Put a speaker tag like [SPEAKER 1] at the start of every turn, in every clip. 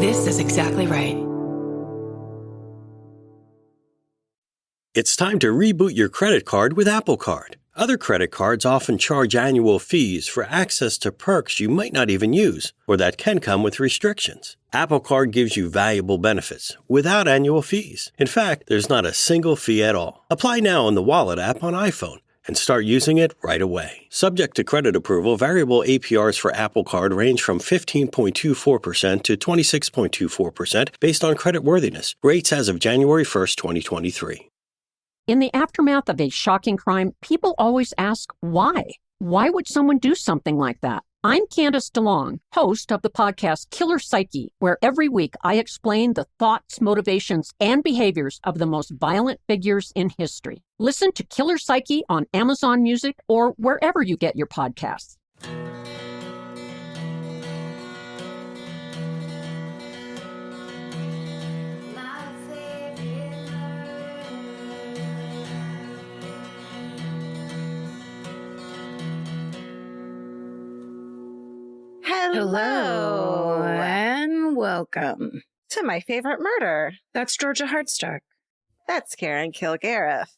[SPEAKER 1] This is exactly right.
[SPEAKER 2] It's time to reboot your credit card with Apple Card. Other credit cards often charge annual fees for access to perks you might not even use, or that can come with restrictions. Apple Card gives you valuable benefits without annual fees. In fact, there's not a single fee at all. Apply now on the Wallet app on iPhone and start using it right away. Subject to credit approval, variable APRs for Apple Card range from 15.24% to 26.24% based on creditworthiness. Rates as of January 1st, 2023.
[SPEAKER 3] In the aftermath of a shocking crime, people always ask why. Why would someone do something like that? I'm Candace DeLong, host of the podcast Killer Psyche, where every week I explain the thoughts, motivations, and behaviors of the most violent figures in history. Listen to Killer Psyche on Amazon Music or wherever you get your podcasts.
[SPEAKER 4] Hello and welcome
[SPEAKER 5] to My Favorite Murder.
[SPEAKER 4] That's Georgia Hardstark.
[SPEAKER 5] That's Karen Kilgariff.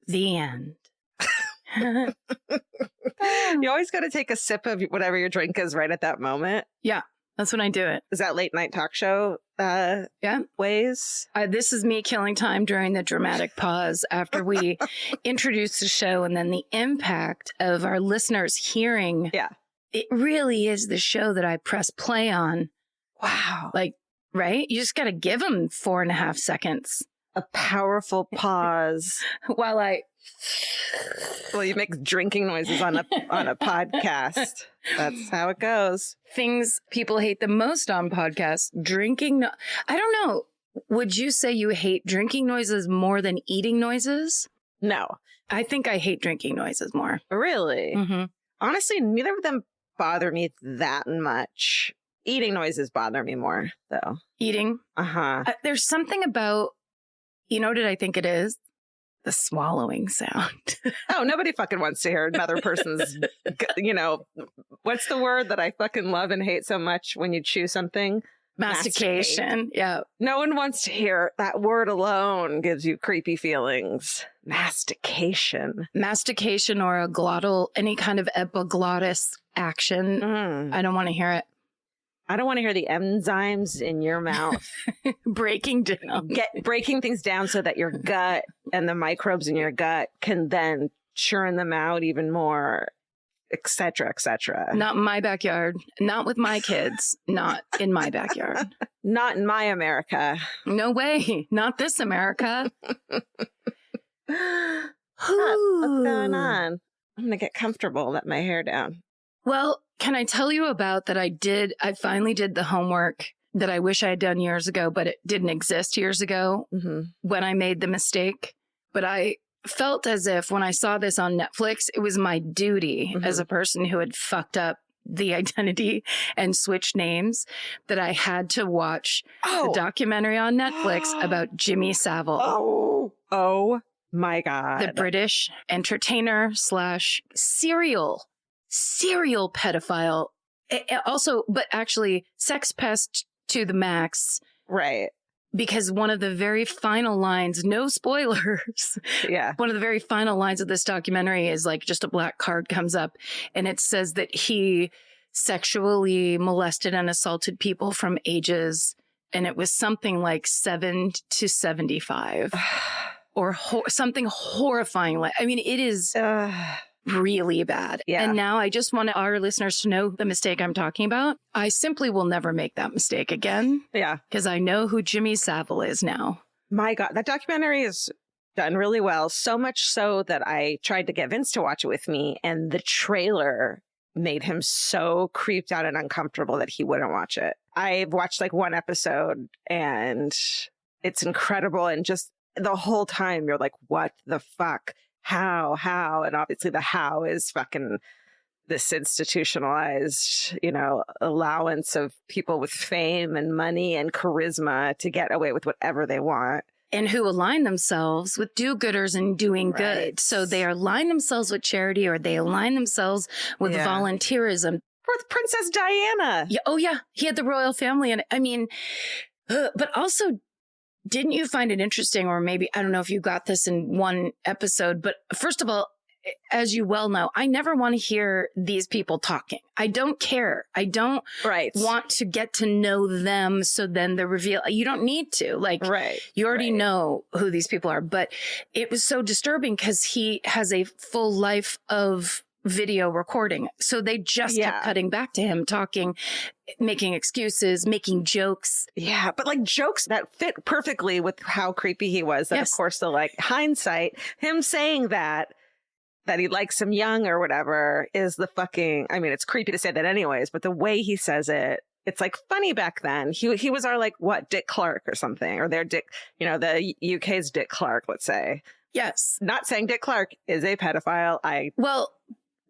[SPEAKER 4] The end.
[SPEAKER 5] You always got to take a sip of whatever your drink is right at that moment.
[SPEAKER 4] Yeah, that's when I do it.
[SPEAKER 5] Is that late night talk show ways?
[SPEAKER 4] This is me killing time during the dramatic pause after we introduce the show, and then the impact of our listeners hearing.
[SPEAKER 5] Yeah.
[SPEAKER 4] It really is the show that I press play on.
[SPEAKER 5] Wow.
[SPEAKER 4] Like, right? You just got to give them 4.5 seconds.
[SPEAKER 5] A powerful pause.
[SPEAKER 4] While
[SPEAKER 5] you make drinking noises on a podcast. That's how it goes.
[SPEAKER 4] Things people hate the most on podcasts, drinking. I don't know. Would you say you hate drinking noises more than eating noises?
[SPEAKER 5] No.
[SPEAKER 4] I think I hate drinking noises more.
[SPEAKER 5] Really?
[SPEAKER 4] Mm-hmm.
[SPEAKER 5] Honestly, neither of them bother me that much. Eating noises bother me more, though.
[SPEAKER 4] Eating?
[SPEAKER 5] Uh-huh.
[SPEAKER 4] There's something about, did I think it is? The swallowing sound.
[SPEAKER 5] Oh, nobody fucking wants to hear another person's, what's the word that I fucking love and hate so much when you chew something?
[SPEAKER 4] Mastication. Yeah.
[SPEAKER 5] No one wants to hear that word alone gives you creepy feelings. Mastication.
[SPEAKER 4] Mastication or a glottal, any kind of epiglottis action. I don't want to hear it.
[SPEAKER 5] I don't want to hear the enzymes in your mouth
[SPEAKER 4] breaking down.
[SPEAKER 5] Breaking things down so that your gut and the microbes in your gut can then churn them out even more, etc., etc.
[SPEAKER 4] Not in my backyard. Not with my kids. Not in my backyard.
[SPEAKER 5] Not in my America.
[SPEAKER 4] No way. Not this America.
[SPEAKER 5] What's going on? I'm going to get comfortable, let my hair down.
[SPEAKER 4] Well, can I tell you about that I finally did the homework that I wish I had done years ago, but it didn't exist years ago when I made the mistake. But I felt as if when I saw this on Netflix, it was my duty as a person who had fucked up the identity and switched names that I had to watch the documentary on Netflix about Jimmy Savile.
[SPEAKER 5] Oh my God.
[SPEAKER 4] The British entertainer / serial pedophile. Also, but actually sex pest to the max.
[SPEAKER 5] Right.
[SPEAKER 4] Because one of the very final lines, no spoilers.
[SPEAKER 5] Yeah.
[SPEAKER 4] One of the very final lines of this documentary is like just a black card comes up and it says that he sexually molested and assaulted people from ages. And it was something like 7 to 75 or something horrifying. I mean, it is really bad.
[SPEAKER 5] Yeah.
[SPEAKER 4] And now I just want our listeners to know the mistake I'm talking about. I simply will never make that mistake again.
[SPEAKER 5] Yeah.
[SPEAKER 4] Because I know who Jimmy Savile is now.
[SPEAKER 5] My God, that documentary is done really well. So much so that I tried to get Vince to watch it with me. And the trailer made him so creeped out and uncomfortable that he wouldn't watch it. I've watched like one episode and it's incredible. And just the whole time you're like, what the fuck? How? And obviously the how is fucking this institutionalized, allowance of people with fame and money and charisma to get away with whatever they want.
[SPEAKER 4] And who align themselves with do-gooders and doing good. So they align themselves with charity or they align themselves with volunteerism.
[SPEAKER 5] with Princess Diana.
[SPEAKER 4] Yeah. Oh, yeah. He had the royal family. And I mean, but also, didn't you find it interesting, or maybe, I don't know if you got this in one episode, but first of all, as you well know, I never want to hear these people talking. I don't care. I don't want to get to know them. So then the reveal, you don't need to. Like, you already know who these people are. But it was so disturbing because he has a full life of video recording. So they just kept cutting back to him talking, making excuses, making jokes.
[SPEAKER 5] Yeah, but like jokes that fit perfectly with how creepy he was. That of course, the like hindsight, him saying that he likes him young or whatever is the fucking, I mean, it's creepy to say that anyways, but the way he says it, it's like funny back then. He was our like, what, Dick Clark or something, or their Dick, you know, the UK's Dick Clark, let's say.
[SPEAKER 4] Yes.
[SPEAKER 5] Not saying Dick Clark is a pedophile.
[SPEAKER 4] Well,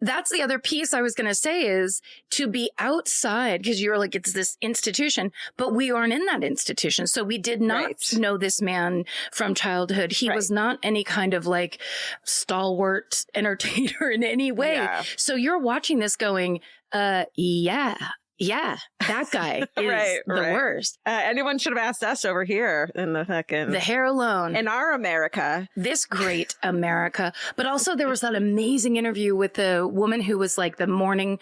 [SPEAKER 4] that's the other piece I was going to say is to be outside, because you're like, it's this institution, but we aren't in that institution. So we did not know this man from childhood. He was not any kind of like stalwart entertainer in any way. Yeah. So you're watching this going, yeah, that guy is the worst.
[SPEAKER 5] Anyone should have asked us over here in the
[SPEAKER 4] hair alone.
[SPEAKER 5] In our America.
[SPEAKER 4] This great America. But also there was that amazing interview with the woman who was like the morning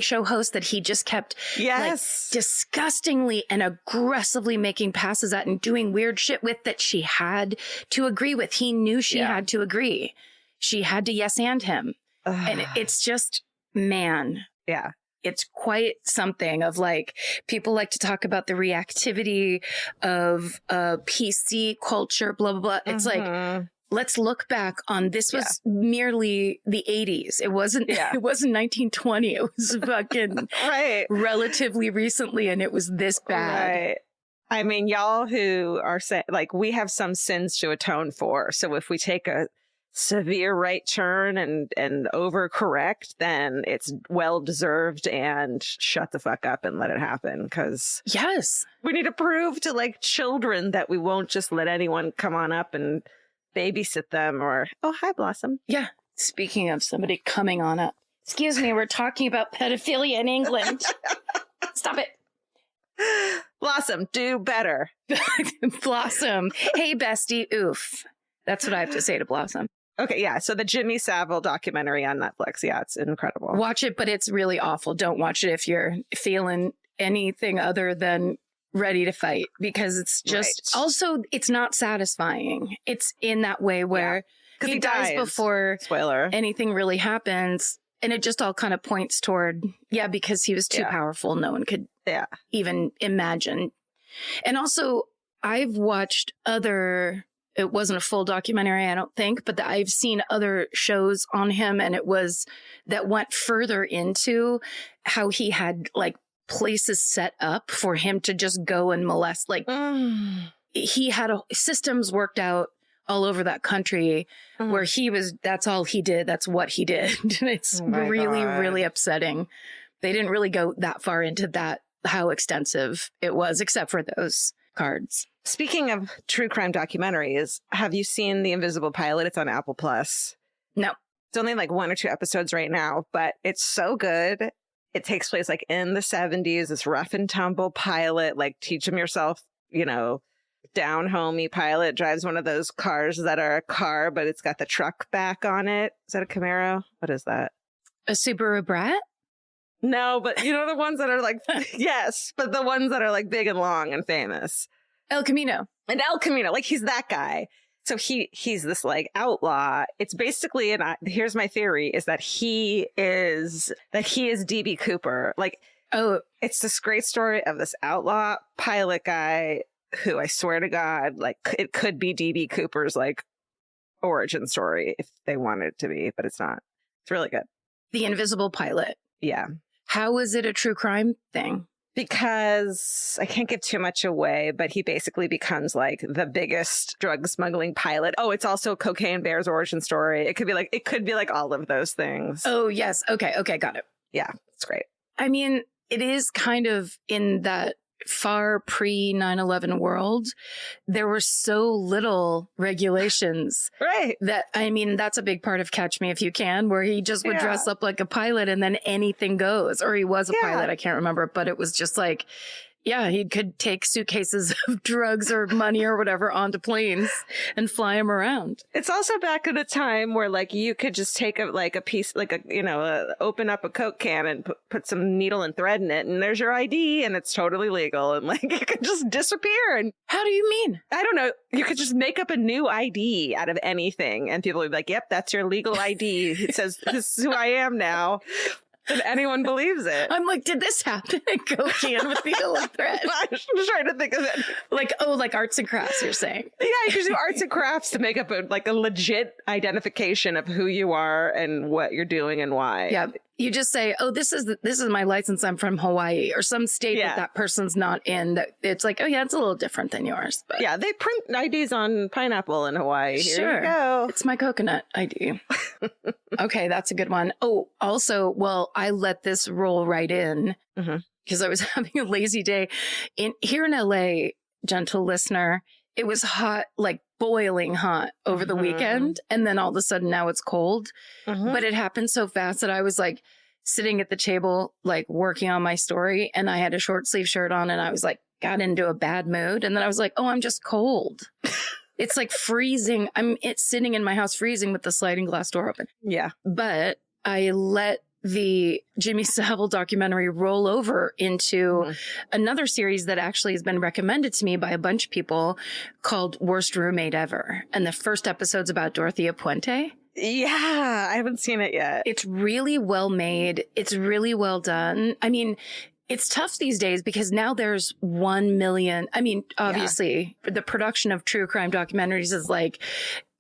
[SPEAKER 4] show host that he just kept like, disgustingly and aggressively making passes at and doing weird shit with that she had to agree with. He knew she had to agree. She had to yes and him. And it's just, man.
[SPEAKER 5] Yeah.
[SPEAKER 4] It's quite something of like, people like to talk about the reactivity of PC culture, blah, blah, blah. It's like, let's look back on this was merely the 80s. It wasn't 1920. It was fucking relatively recently. And it was this bad.
[SPEAKER 5] Right. I mean, y'all who are saying like, we have some sins to atone for. So if we take a severe right turn and overcorrect, then it's well deserved, and shut the fuck up and let it happen, because we need to prove to like children that we won't just let anyone come on up and babysit them. Or hi Blossom.
[SPEAKER 4] Yeah, speaking of somebody coming on up, excuse me, we're talking about pedophilia in England. Stop it.
[SPEAKER 5] Blossom, do better.
[SPEAKER 4] Blossom, hey bestie, oof. That's what I have to say to Blossom.
[SPEAKER 5] Okay, yeah. So the Jimmy Savile documentary on Netflix. Yeah, it's incredible.
[SPEAKER 4] Watch it, but it's really awful. Don't watch it if you're feeling anything other than ready to fight, because it's just also, it's not satisfying. It's in that way where he dies before anything really happens. And it just all kind of points toward, because he was too powerful. No one could even imagine. And also, I've watched it wasn't a full documentary, I don't think, but I've seen other shows on him, and that went further into how he had like places set up for him to just go and molest. Like he had systems worked out all over that country where that's all he did. That's what he did. It's really upsetting. They didn't really go that far into that, how extensive it was, except for those cards.
[SPEAKER 5] Speaking of true crime documentaries, have you seen The Invisible Pilot? It's on Apple Plus.
[SPEAKER 4] No.
[SPEAKER 5] It's only like 1 or 2 episodes right now, but it's so good. It takes place like in the 70s, this rough and tumble pilot, like teach him yourself, down homey pilot, drives one of those cars that are a car, but it's got the truck back on it. Is that a Camaro? What is that?
[SPEAKER 4] A Subaru Brat?
[SPEAKER 5] No, but the ones that are like, yes, but the ones that are like big and long and famous.
[SPEAKER 4] El Camino.
[SPEAKER 5] And El Camino, like he's that guy. So he's this like outlaw. It's basically, and here's my theory, is that he is DB Cooper. Like, it's this great story of this outlaw pilot guy who, I swear to God, like it could be DB Cooper's like origin story if they wanted it to be, but it's not. It's really good.
[SPEAKER 4] The Invisible Pilot.
[SPEAKER 5] Yeah.
[SPEAKER 4] How is it a true crime thing?
[SPEAKER 5] Because I can't give too much away, but he basically becomes like the biggest drug smuggling pilot. Oh, it's also Cocaine Bear's origin story. It could be like all of those things.
[SPEAKER 4] Oh, yes. Okay, got it.
[SPEAKER 5] Yeah, it's great.
[SPEAKER 4] I mean, it is kind of in that far pre 9/11 world, there were so little regulations.
[SPEAKER 5] Right.
[SPEAKER 4] That, I mean, that's a big part of Catch Me If You Can, where he just would dress up like a pilot and then anything goes. Or he was a pilot, I can't remember. But it was just like, yeah, he could take suitcases of drugs or money or whatever onto planes and fly them around.
[SPEAKER 5] It's also back at a time where like you could just take a piece, like open up a Coke can and put some needle and thread in it, and there's your ID, and it's totally legal, and like it could just disappear. And
[SPEAKER 4] how do you mean?
[SPEAKER 5] I don't know. You could just make up a new ID out of anything, and people would be like, "Yep, that's your legal ID. It says this is who I am now." And anyone believes it.
[SPEAKER 4] I'm like, did this happen at Coke can with needle and thread?
[SPEAKER 5] I'm just trying to think of it.
[SPEAKER 4] Like arts and crafts, you're saying? Yeah,
[SPEAKER 5] you can do arts and crafts to make up a legit identification of who you are and what you're doing and why.
[SPEAKER 4] Yeah. You just say, oh, this is my license. I'm from Hawaii, or some state that person's not in. That it's like, oh yeah, it's a little different than yours. But
[SPEAKER 5] yeah, they print IDs on pineapple in Hawaii.
[SPEAKER 4] Sure.
[SPEAKER 5] Here you go.
[SPEAKER 4] It's my coconut ID. Okay, that's a good one. Oh, also, well, I let this roll right in because I was having a lazy day. Here in LA, gentle listener, it was hot, like boiling hot over the weekend. And then all of a sudden now it's cold. But it happened so fast that I was like sitting at the table, like working on my story. And I had a short sleeve shirt on and I was like, got into a bad mood. And then I was like, oh, I'm just cold. It's like freezing. It's sitting in my house freezing with the sliding glass door open.
[SPEAKER 5] Yeah.
[SPEAKER 4] But I let the Jimmy Savile documentary roll over into another series that actually has been recommended to me by a bunch of people called Worst Roommate Ever. And the first episode's about Dorothea Puente.
[SPEAKER 5] Yeah, I haven't seen it yet.
[SPEAKER 4] It's really well made. It's really well done. I mean, it's tough these days because now there's 1 million. I mean, obviously, the production of true crime documentaries is like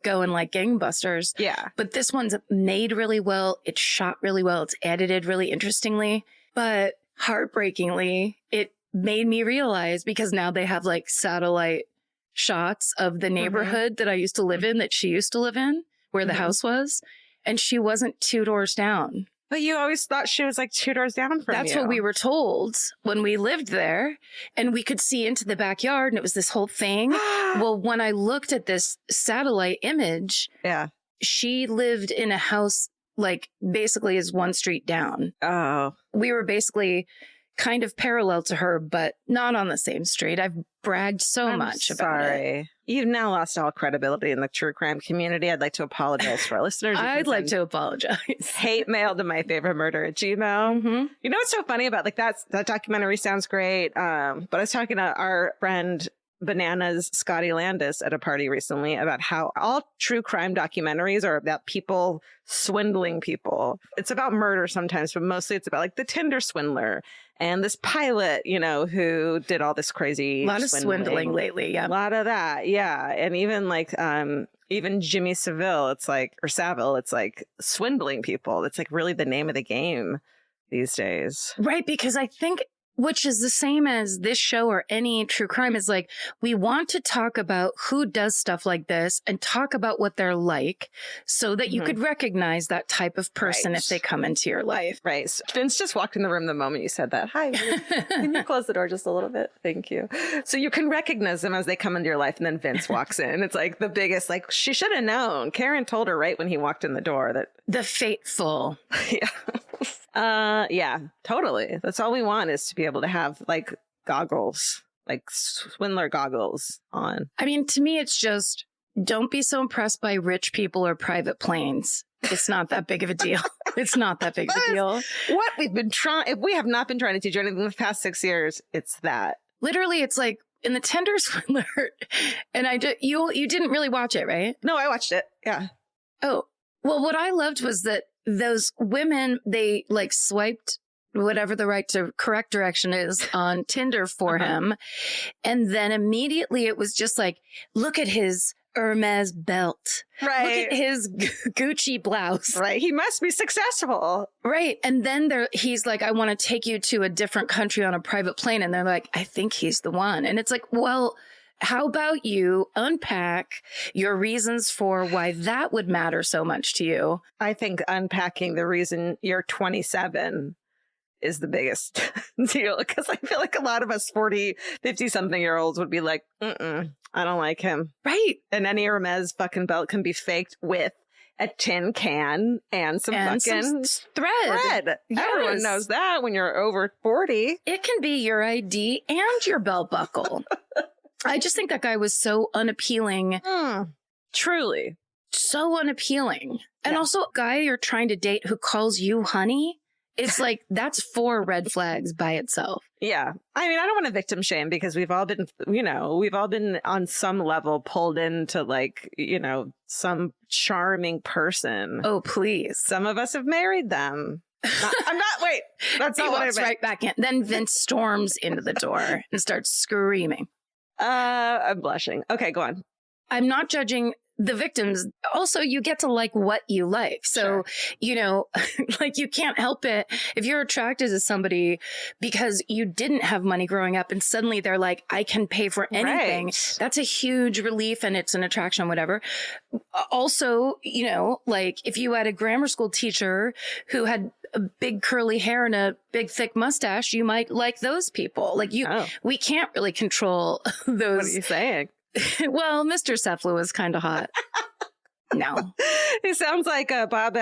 [SPEAKER 4] going like gangbusters.
[SPEAKER 5] Yeah.
[SPEAKER 4] But this one's made really well. It's shot really well. It's edited really interestingly. But heartbreakingly, it made me realize, because now they have like satellite shots of the neighborhood that I used to live in, that she used to live in, where the house was. And she wasn't 2 doors down.
[SPEAKER 5] But you always thought she was like 2 doors down from
[SPEAKER 4] That's
[SPEAKER 5] you.
[SPEAKER 4] what we were told when we lived there. And we could see into the backyard, and it was this whole thing. Well, when I looked at this satellite image, she lived in a house like basically is 1 street down.
[SPEAKER 5] Oh.
[SPEAKER 4] We were basically kind of parallel to her, but not on the same street. I've bragged so much about it.
[SPEAKER 5] You've now lost all credibility in the true crime community. I'd like to apologize for our listeners.
[SPEAKER 4] I'd like to apologize.
[SPEAKER 5] Hate mail to my favorite murder at Gmail. You know what's so funny about like that documentary sounds great. But I was talking to our friend Bananas Scotty Landis at a party recently about how all true crime documentaries are about people swindling people. It's about murder sometimes, but mostly it's about like the Tinder swindler and this pilot, you know, who did all this crazy
[SPEAKER 4] a lot of swindling lately. Yeah.
[SPEAKER 5] A lot of that. Yeah. And even like even Jimmy Savile, it's like, or Savile, it's like swindling people. It's like really the name of the game these days.
[SPEAKER 4] Right. Because I think, which is the same as this show or any true crime, is like, we want to talk about who does stuff like this and talk about what they're like so that you could recognize that type of person if they come into your life.
[SPEAKER 5] Right. So Vince just walked in the room the moment you said that. Hi, can you close the door just a little bit? Thank you. So you can recognize them as they come into your life, and then Vince walks in. It's like the biggest, like, she should have known. Karen told her right when he walked in the door that.
[SPEAKER 4] The fateful.
[SPEAKER 5] Yeah, totally. That's all we want, is to be able to have like goggles, like swindler goggles on.
[SPEAKER 4] I mean, to me, it's just, don't be so impressed by rich people or private planes. It's not that big of a deal. It's not that big of a deal.
[SPEAKER 5] What we've been trying, if we have not been trying to teach you anything in the past 6 years, it's that.
[SPEAKER 4] Literally, it's like in the Tinder swindler, and you didn't really watch it, right?
[SPEAKER 5] No, I watched it. Yeah.
[SPEAKER 4] Oh, well, what I loved was that those women, they like swiped whatever the correct direction is on Tinder for him. And then immediately it was just like, look at his Hermes belt.
[SPEAKER 5] Right.
[SPEAKER 4] Look at his Gucci blouse.
[SPEAKER 5] Right. He must be successful.
[SPEAKER 4] Right. And then he's like, I want to take you to a different country on a private plane. And they're like, I think he's the one. And it's like, well, how about you unpack your reasons for why that would matter so much to you?
[SPEAKER 5] I think unpacking the reason you're 27 is the biggest deal. Because I feel like a lot of us 40, 50-something-year-olds would be like, I don't like him.
[SPEAKER 4] Right.
[SPEAKER 5] And any Hermes fucking belt can be faked with a tin can and some fucking thread.
[SPEAKER 4] Yes.
[SPEAKER 5] Everyone knows that when you're over 40.
[SPEAKER 4] It can be your ID and your belt buckle. I just think that guy was so unappealing.
[SPEAKER 5] Truly.
[SPEAKER 4] So unappealing. And also a guy you're trying to date who calls you honey. It's like, that's 4 red flags by itself.
[SPEAKER 5] Yeah. I mean, I don't want to victim shame because we've all been, we've all been on some level pulled into like, some charming person.
[SPEAKER 4] Oh, please.
[SPEAKER 5] Some of us have married them. Wait, that's not what I meant.
[SPEAKER 4] Right back in. Then Vince storms into the door and starts screaming.
[SPEAKER 5] I'm blushing. Okay, go on.
[SPEAKER 4] I'm not judging the victims. Also, you get to like what you like. So, like you can't help it if you're attracted to somebody because you didn't have money growing up and suddenly they're like, I can pay for anything. Right. That's a huge relief and it's an attraction, whatever. Also, like if you had a grammar school teacher who had a big curly hair and a big thick mustache, you might like those people. Like we can't really control those.
[SPEAKER 5] What are you saying?
[SPEAKER 4] Well, Mr. Cephala was kind of hot. No.
[SPEAKER 5] He sounds like Bob,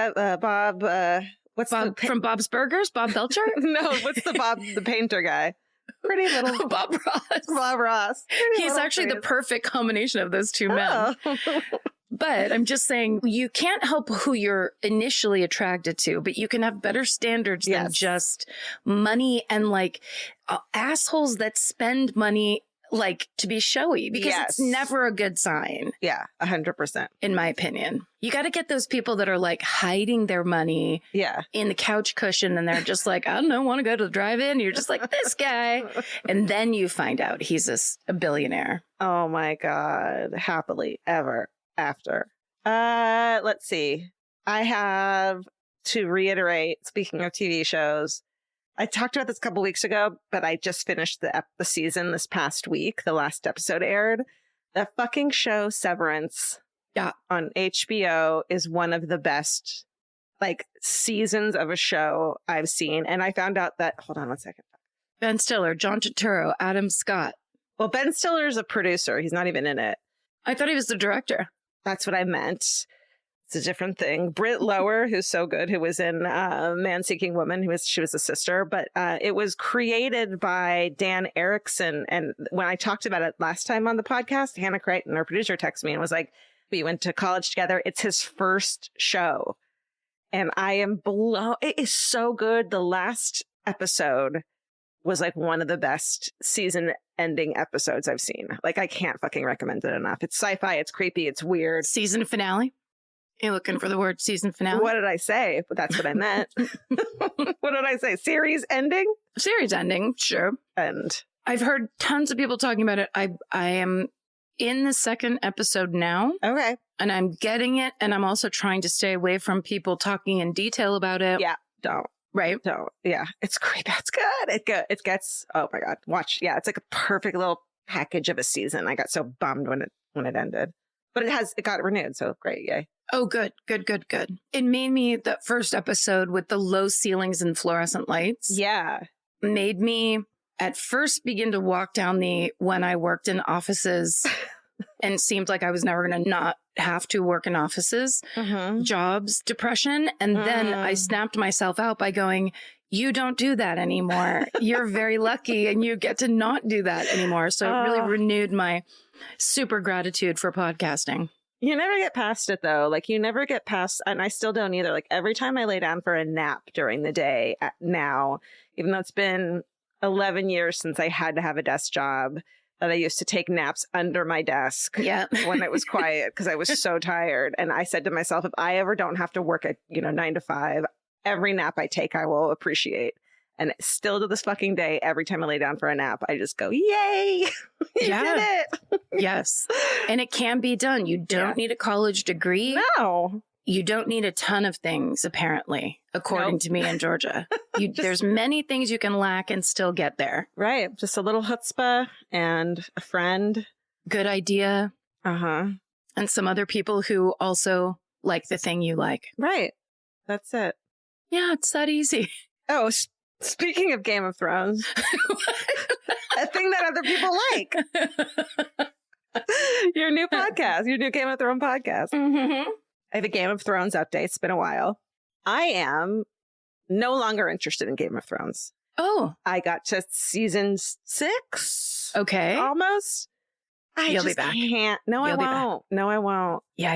[SPEAKER 4] from Bob's Burgers? Bob Belcher?
[SPEAKER 5] No, what's the painter guy? Pretty little.
[SPEAKER 4] Bob Ross.
[SPEAKER 5] Bob Ross.
[SPEAKER 4] He's actually the perfect combination of those two men. But I'm just saying, you can't help who you're initially attracted to, but you can have better standards than just money and like assholes that spend money like to be showy because it's never a good sign.
[SPEAKER 5] Yeah, 100%.
[SPEAKER 4] In my opinion. You got to get those people that are like hiding their money in the couch cushion and they're just like, I don't know, want to go to the drive-in? You're just like, this guy. And then you find out he's a billionaire.
[SPEAKER 5] Oh my God. Happily ever after. Let's see. I have to reiterate, speaking of TV shows, I talked about this a couple weeks ago, but I just finished the season this past week. The last episode aired. The fucking show Severance on HBO is one of the best like seasons of a show I've seen. And I found out that, hold on one second.
[SPEAKER 4] Ben Stiller, John Turturro, Adam Scott.
[SPEAKER 5] Well, Ben Stiller is a producer. He's not even in it.
[SPEAKER 4] I thought he was the director.
[SPEAKER 5] That's what I meant. It's a different thing. Britt Lower, who's so good, who was in Man Seeking Woman, she was a sister, but it was created by Dan Erickson. And when I talked about it last time on the podcast, Hannah Crichton, our producer, texted me and was like, we went to college together. It's his first show. And I am blown. It is so good. The last episode was like one of the best season ending episodes I've seen. Like, I can't fucking recommend it enough. It's sci-fi. It's creepy. It's weird.
[SPEAKER 4] Season finale? You're looking for the word season finale?
[SPEAKER 5] What did I say? But that's what I meant. What did I say? Series ending?
[SPEAKER 4] Series ending, sure.
[SPEAKER 5] And
[SPEAKER 4] I've heard tons of people talking about it. I am in the second episode now.
[SPEAKER 5] Okay.
[SPEAKER 4] And I'm getting it. And I'm also trying to stay away from people talking in detail about it.
[SPEAKER 5] Yeah, don't.
[SPEAKER 4] Right?
[SPEAKER 5] Don't. Yeah, it's great. That's good. It gets, oh my God. Watch. Yeah, it's like a perfect little package of a season. I got so bummed when it ended. But it got renewed, so great, yay.
[SPEAKER 4] Oh, good. It made me, that first episode with the low ceilings and fluorescent lights.
[SPEAKER 5] Yeah.
[SPEAKER 4] Made me at first begin to walk down when I worked in offices and it seemed like I was never going to not have to work in offices, jobs, depression. And then I snapped myself out by going, you don't do that anymore. You're very lucky and you get to not do that anymore. So it really renewed my super gratitude for podcasting.
[SPEAKER 5] You never get past it, though. Like, you never get past, and I still don't either. Like, every time I lay down for a nap during the day now, even though it's been 11 years since I had to have a desk job, that I used to take naps under my desk when it was quiet because I was so tired. And I said to myself, if I ever don't have to work at, 9 to 5, every nap I take, I will appreciate. And still to this fucking day, every time I lay down for a nap, I just go, yay, you did it.
[SPEAKER 4] Yes. And it can be done. You don't need a college degree.
[SPEAKER 5] No.
[SPEAKER 4] You don't need a ton of things, apparently, according to me in Georgia. There's many things you can lack and still get there.
[SPEAKER 5] Right. Just a little chutzpah and a friend.
[SPEAKER 4] Good idea.
[SPEAKER 5] Uh-huh.
[SPEAKER 4] And some other people who also like the thing you like.
[SPEAKER 5] Right. That's it.
[SPEAKER 4] Yeah, it's that easy.
[SPEAKER 5] Oh, Speaking of Game of Thrones, a thing that other people like. Your new podcast, your new Game of Thrones podcast.
[SPEAKER 4] Mm-hmm.
[SPEAKER 5] I have a Game of Thrones update. It's been a while. I am no longer interested in Game of Thrones.
[SPEAKER 4] Oh.
[SPEAKER 5] I got to season 6.
[SPEAKER 4] Okay.
[SPEAKER 5] Almost.
[SPEAKER 4] You'll
[SPEAKER 5] just
[SPEAKER 4] be back.
[SPEAKER 5] Can't. No,
[SPEAKER 4] You'll be
[SPEAKER 5] I won't. No, I won't.
[SPEAKER 4] Yeah.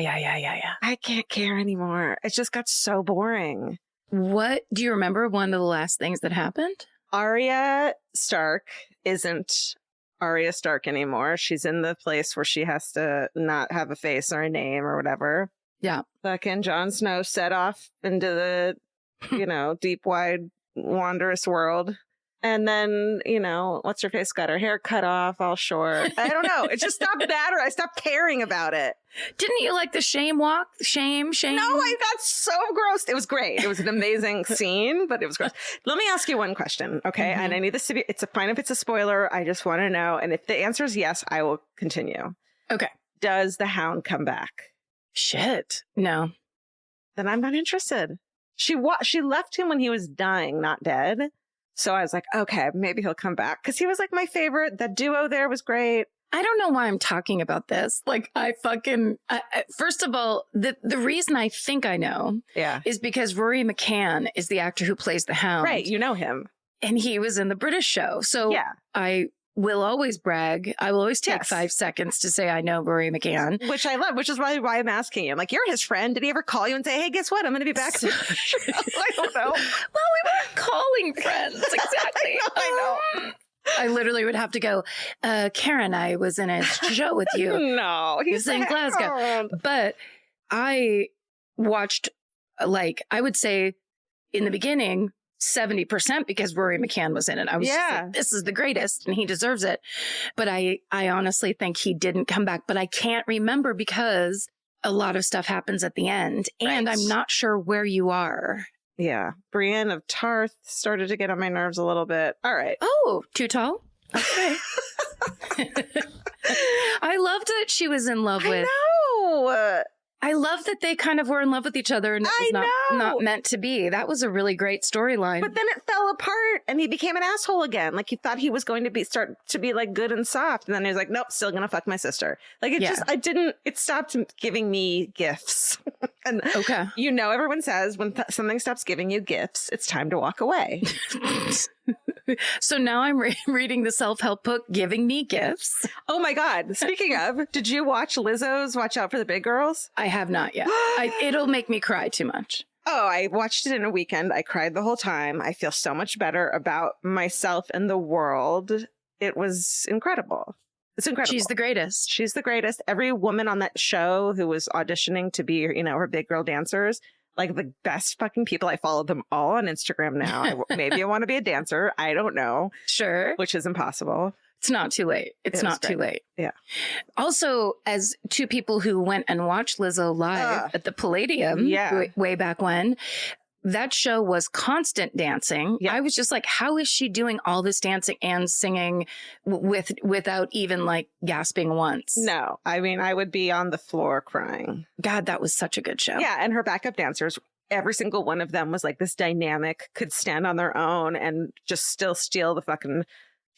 [SPEAKER 5] I can't care anymore. It just got so boring.
[SPEAKER 4] What do you remember? One of the last things that happened?
[SPEAKER 5] Arya Stark isn't Arya Stark anymore. She's in the place where she has to not have a face or a name or whatever.
[SPEAKER 4] Yeah.
[SPEAKER 5] Fucking Jon Snow set off into the, deep, wide, wondrous world. And then, what's her face got her hair cut off all short. I don't know. It just stopped mattering. I stopped caring about it.
[SPEAKER 4] Didn't you like the shame walk? Shame?
[SPEAKER 5] No, I got so grossed. It was great. It was an amazing scene, but it was gross. Let me ask you one question, okay?
[SPEAKER 4] Mm-hmm.
[SPEAKER 5] And I need this to be, it's fine if it's a spoiler. I just want to know. And if the answer is yes, I will continue.
[SPEAKER 4] Okay.
[SPEAKER 5] Does the Hound come back?
[SPEAKER 4] Shit. No.
[SPEAKER 5] Then I'm not interested. She left him when he was dying, not dead. So I was like, okay, maybe he'll come back. Because he was like my favorite. That duo there was great.
[SPEAKER 4] I don't know why I'm talking about this. Like, first of all, the reason I think I know is because Rory McCann is the actor who plays the Hound.
[SPEAKER 5] Right, you know him.
[SPEAKER 4] And he was in the British show. So I will always brag. I will always take 5 seconds to say I know Rory McCann.
[SPEAKER 5] Which I love, which is why I'm asking you. I'm like, you're his friend. Did he ever call you and say, hey, guess what? I'm going to be back. I don't know.
[SPEAKER 4] Well, we weren't calling friends. Exactly.
[SPEAKER 5] I know.
[SPEAKER 4] I literally would have to go, Karen, I was in a show with you.
[SPEAKER 5] No,
[SPEAKER 4] he's in Glasgow. But I watched, I would say in the beginning, 70% because Rory McCann was in it. I was just like, this is the greatest and he deserves it. But I honestly think he didn't come back. But I can't remember because a lot of stuff happens at the end. And I'm not sure where you are.
[SPEAKER 5] Yeah. Brienne of Tarth started to get on my nerves a little bit. All right.
[SPEAKER 4] Oh, too tall? Okay. I loved that she was in love with.
[SPEAKER 5] I know.
[SPEAKER 4] I love that they kind of were in love with each other and it was not meant to be. That was a really great storyline.
[SPEAKER 5] But then it fell apart and he became an asshole again. Like, you thought he was going to start to be like good and soft. And then he was like, nope, still gonna fuck my sister. Like, it stopped getting me gifts. And everyone says when something stops giving you gifts, it's time to walk away.
[SPEAKER 4] So now I'm reading the self-help book, Giving Me Gifts.
[SPEAKER 5] Oh my God. Speaking of, did you watch Lizzo's Watch Out for the Big Girls?
[SPEAKER 4] I have not yet. It'll make me cry too much.
[SPEAKER 5] Oh, I watched it in a weekend. I cried the whole time. I feel so much better about myself and the world. It was incredible. It's incredible.
[SPEAKER 4] She's the greatest.
[SPEAKER 5] She's the greatest. Every woman on that show who was auditioning to be, her big girl dancers, like the best fucking people. I follow them all on Instagram now. Maybe I want to be a dancer. I don't know.
[SPEAKER 4] Sure.
[SPEAKER 5] Which is impossible.
[SPEAKER 4] It's not too late. It's not too late.
[SPEAKER 5] Yeah.
[SPEAKER 4] Also, as two people who went and watched Lizzo live at the Palladium way back when, that show was constant dancing. Yeah. I was just like, how is she doing all this dancing and singing without even like gasping once?
[SPEAKER 5] No, I mean, I would be on the floor crying.
[SPEAKER 4] God, that was such a good show.
[SPEAKER 5] Yeah. And her backup dancers, every single one of them was like this dynamic, could stand on their own and just still steal the fucking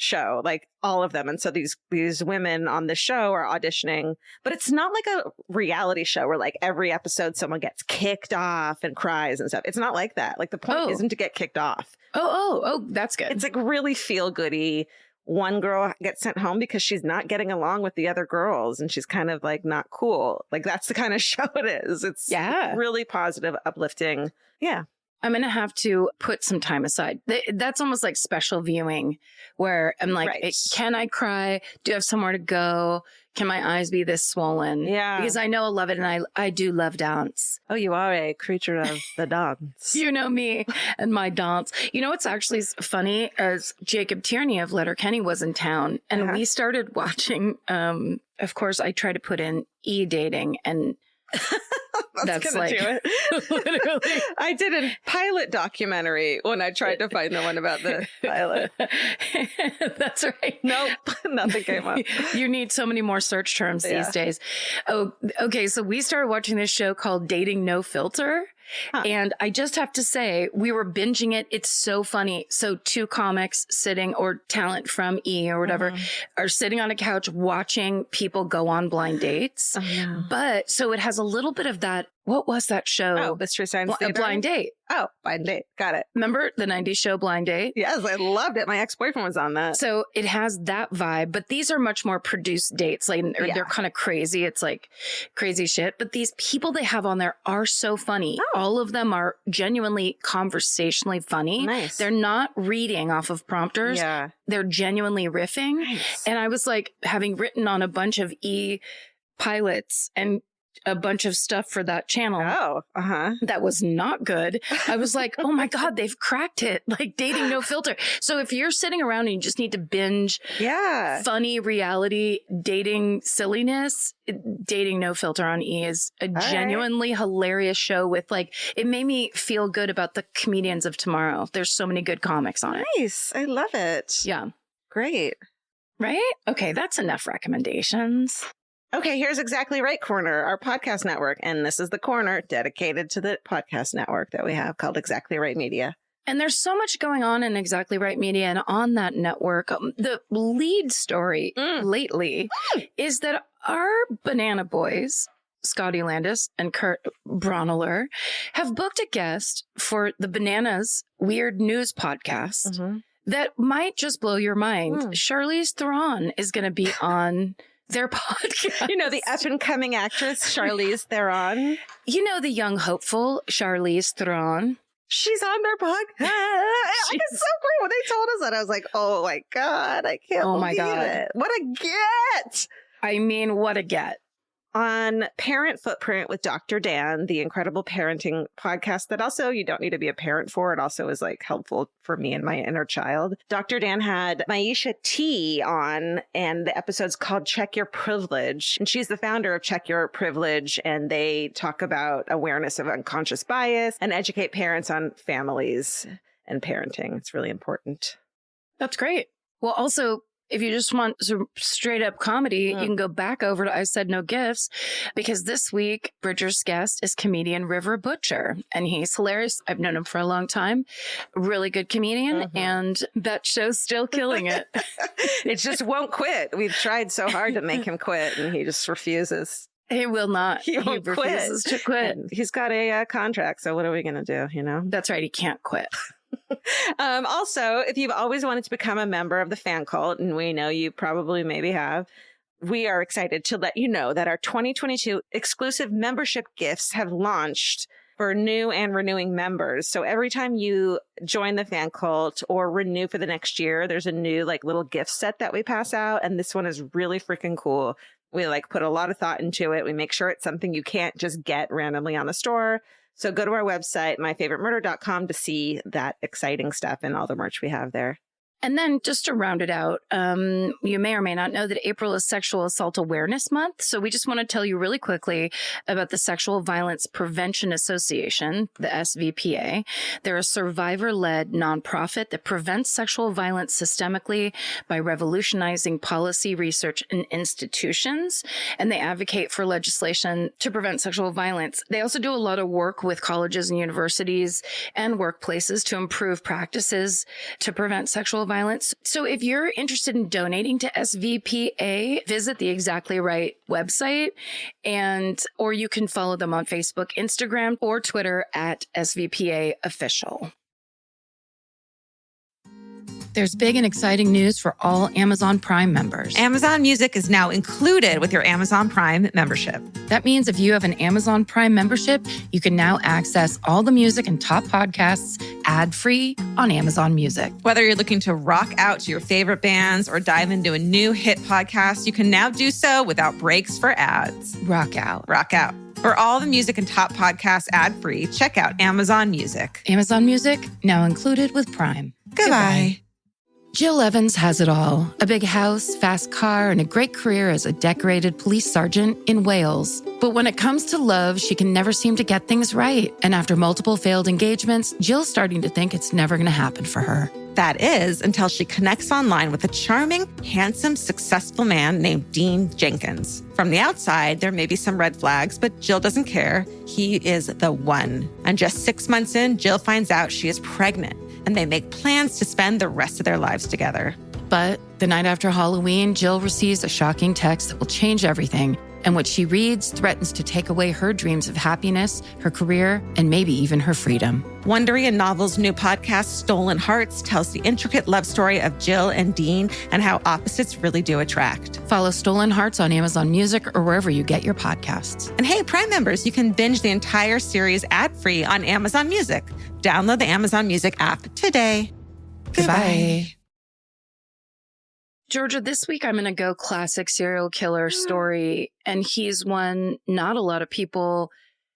[SPEAKER 5] show, like all of them. And so these women on the show are auditioning, but it's not like a reality show where like every episode someone gets kicked off and cries and stuff. It's not like that. Like the point isn't to get kicked off.
[SPEAKER 4] Oh, that's good.
[SPEAKER 5] It's like really feel goody. One girl gets sent home because she's not getting along with the other girls and she's kind of like not cool. Like that's the kind of show it is. It's really positive, uplifting. Yeah.
[SPEAKER 4] I'm going to have to put some time aside. That's almost like special viewing where I'm like, can I cry? Do I have somewhere to go? Can my eyes be this swollen?
[SPEAKER 5] Yeah.
[SPEAKER 4] Because I know I love it and I do love dance.
[SPEAKER 5] Oh, you are a creature of the dance.
[SPEAKER 4] You know me and my dance. You know, it's actually funny as Jacob Tierney of Letterkenny was in town and we started watching, of course, I try to put in e-dating and that's like
[SPEAKER 5] do it. Literally. I did a pilot documentary when I tried to find the one about the pilot.
[SPEAKER 4] That's right.
[SPEAKER 5] Nope. Nothing came up.
[SPEAKER 4] You need so many more search terms these days. Oh, okay. So we started watching this show called Dating No Filter. And I just have to say, we were binging it. It's so funny. So 2 comics sitting, or talent from E or whatever, are sitting on a couch watching people go on blind dates. But so it has a little bit of that. What was that show?
[SPEAKER 5] Oh, Mystery Science Theater.
[SPEAKER 4] Blind Date.
[SPEAKER 5] Oh, Blind Date. Got it.
[SPEAKER 4] Remember the 90s show Blind Date?
[SPEAKER 5] Yes, I loved it. My ex-boyfriend was on that.
[SPEAKER 4] So it has that vibe, but these are much more produced dates. Like they're kind of crazy. It's like crazy shit. But these people they have on there are so funny. All of them are genuinely conversationally funny.
[SPEAKER 5] Nice.
[SPEAKER 4] They're not reading off of prompters.
[SPEAKER 5] Yeah.
[SPEAKER 4] They're genuinely riffing.
[SPEAKER 5] Nice.
[SPEAKER 4] And I was like, having written on a bunch of E pilots and a bunch of stuff for that channel. That was not good. I was like, oh my God, they've cracked it. Like dating no filter. So if you're sitting around and you just need to binge funny reality dating silliness, dating no filter on E is a genuinely hilarious show with like, it made me feel good about the comedians of tomorrow. There's so many good comics on it.
[SPEAKER 5] Nice. I love it.
[SPEAKER 4] Yeah.
[SPEAKER 5] Great.
[SPEAKER 4] Right? Okay. That's enough recommendations.
[SPEAKER 5] Okay, here's Exactly Right Corner, our podcast network. And this is the corner dedicated to the podcast network that we have called Exactly Right Media.
[SPEAKER 4] And there's so much going on in Exactly Right Media and on that network. The lead story lately is that our banana boys, Scotty Landis and Kurt Braunohler, have booked a guest for the Bananas Weird News podcast that might just blow your mind. Charlize Theron is going to be on their podcast. You know,
[SPEAKER 5] the up-and-coming actress, Charlize Theron.
[SPEAKER 4] You know, the young hopeful, Charlize Theron.
[SPEAKER 5] She's on their podcast. It's so great. When they told us that, I was like, oh my God, I can't believe it. What a get.
[SPEAKER 4] I mean, what a get.
[SPEAKER 5] On Parent Footprint with Dr. Dan, the incredible parenting podcast that also you don't need to be a parent for. It also is like helpful for me and my inner child. Dr. Dan had Maisha T on, and the episode's called Check Your Privilege. And she's the founder of Check Your Privilege. And they talk about awareness of unconscious bias and educate parents on families and parenting. It's really important.
[SPEAKER 4] That's great. Well, also, if you just want some straight up comedy, you can go back over to I Said No Gifts, because this week Bridger's guest is comedian River Butcher, and he's hilarious. I've known him for a long time. Really good comedian, and that show's still killing it.
[SPEAKER 5] It just won't quit. We've tried so hard to make him quit, and he just refuses.
[SPEAKER 4] He will not.
[SPEAKER 5] He
[SPEAKER 4] refuses to quit.
[SPEAKER 5] And he's got a contract, so what are we going to do, you know?
[SPEAKER 4] That's right. He can't quit.
[SPEAKER 5] Also, if you've always wanted to become a member of the fan cult, and we know you probably maybe have, we are excited to let you know that our 2022 exclusive membership gifts have launched for new and renewing members. So every time you join the fan cult or renew for the next year, there's a new like little gift set that we pass out. And this one is really freaking cool. We like put a lot of thought into it. We make sure it's something you can't just get randomly on the store. So go to our website, myfavoritemurder.com, to see that exciting stuff and all the merch we have there.
[SPEAKER 4] And then just to round it out, you may or may not know that April is Sexual Assault Awareness Month. So we just want to tell you really quickly about the Sexual Violence Prevention Association, the SVPA. They're a survivor-led nonprofit that prevents sexual violence systemically by revolutionizing policy, research, and institutions. And they advocate for legislation to prevent sexual violence. They also do a lot of work with colleges and universities and workplaces to improve practices to prevent sexual violence. So if you're interested in donating to SVPA, visit the Exactly Right website, or you can follow them on Facebook, Instagram, or Twitter at SVPA Official. There's big and exciting news for all Amazon Prime members.
[SPEAKER 1] Amazon Music is now included with your Amazon Prime membership.
[SPEAKER 4] That means if you have an Amazon Prime membership, you can now access all the music and top podcasts ad-free on Amazon Music.
[SPEAKER 1] Whether you're looking to rock out to your favorite bands or dive into a new hit podcast, you can now do so without breaks for ads.
[SPEAKER 4] Rock out.
[SPEAKER 1] Rock out. For all the music and top podcasts ad-free, check out Amazon Music.
[SPEAKER 4] Amazon Music, now included with Prime.
[SPEAKER 1] Goodbye.
[SPEAKER 4] Jill Evans has it all. A big house, fast car, and a great career as a decorated police sergeant in Wales. But when it comes to love, she can never seem to get things right. And after multiple failed engagements, Jill's starting to think it's never going to happen for her.
[SPEAKER 1] that is until she connects online with a charming, handsome, successful man named Dean Jenkins. From the outside, there may be some red flags, but Jill doesn't care. He is the one. And just 6 months in, Jill finds out she is pregnant, and they make plans to spend the rest of their lives together.
[SPEAKER 4] But the night after Halloween, Jill receives a shocking text that will change everything. And what she reads threatens to take away her dreams of happiness, her career, and maybe even her freedom.
[SPEAKER 1] Wondery and Novel's new podcast, Stolen Hearts, tells the intricate love story of Jill and Dean and how opposites really do attract.
[SPEAKER 4] Follow Stolen Hearts on Amazon Music or wherever you get your podcasts.
[SPEAKER 1] And hey, Prime members, you can binge the entire series ad-free on Amazon Music. Download the Amazon Music app today.
[SPEAKER 4] Goodbye. Georgia, this week I'm going to go classic serial killer story, and he's one not a lot of people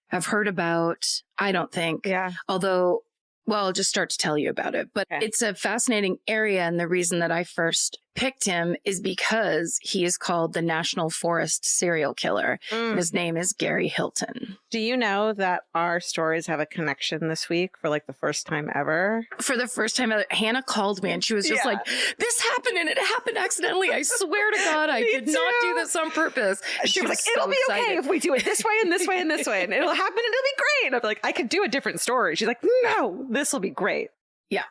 [SPEAKER 4] have heard about, I don't think.
[SPEAKER 5] Yeah.
[SPEAKER 4] Although, well, I'll just start to tell you about it. But It's a fascinating area, and the reason that I first picked him is because he is called the National Forest serial killer. His name is Gary Hilton.
[SPEAKER 5] Do you know that our stories have a connection this week for like the first time ever?
[SPEAKER 4] For the first time, Hannah called me and she was just like, this happened and it happened accidentally. I swear to God, I did not do this on purpose.
[SPEAKER 5] She was like, it'll be okay if we do it this way and this way and this way. And it'll happen and it'll be great. And I'm like, I could do a different story. She's like, no, this will be great.
[SPEAKER 4] Yeah.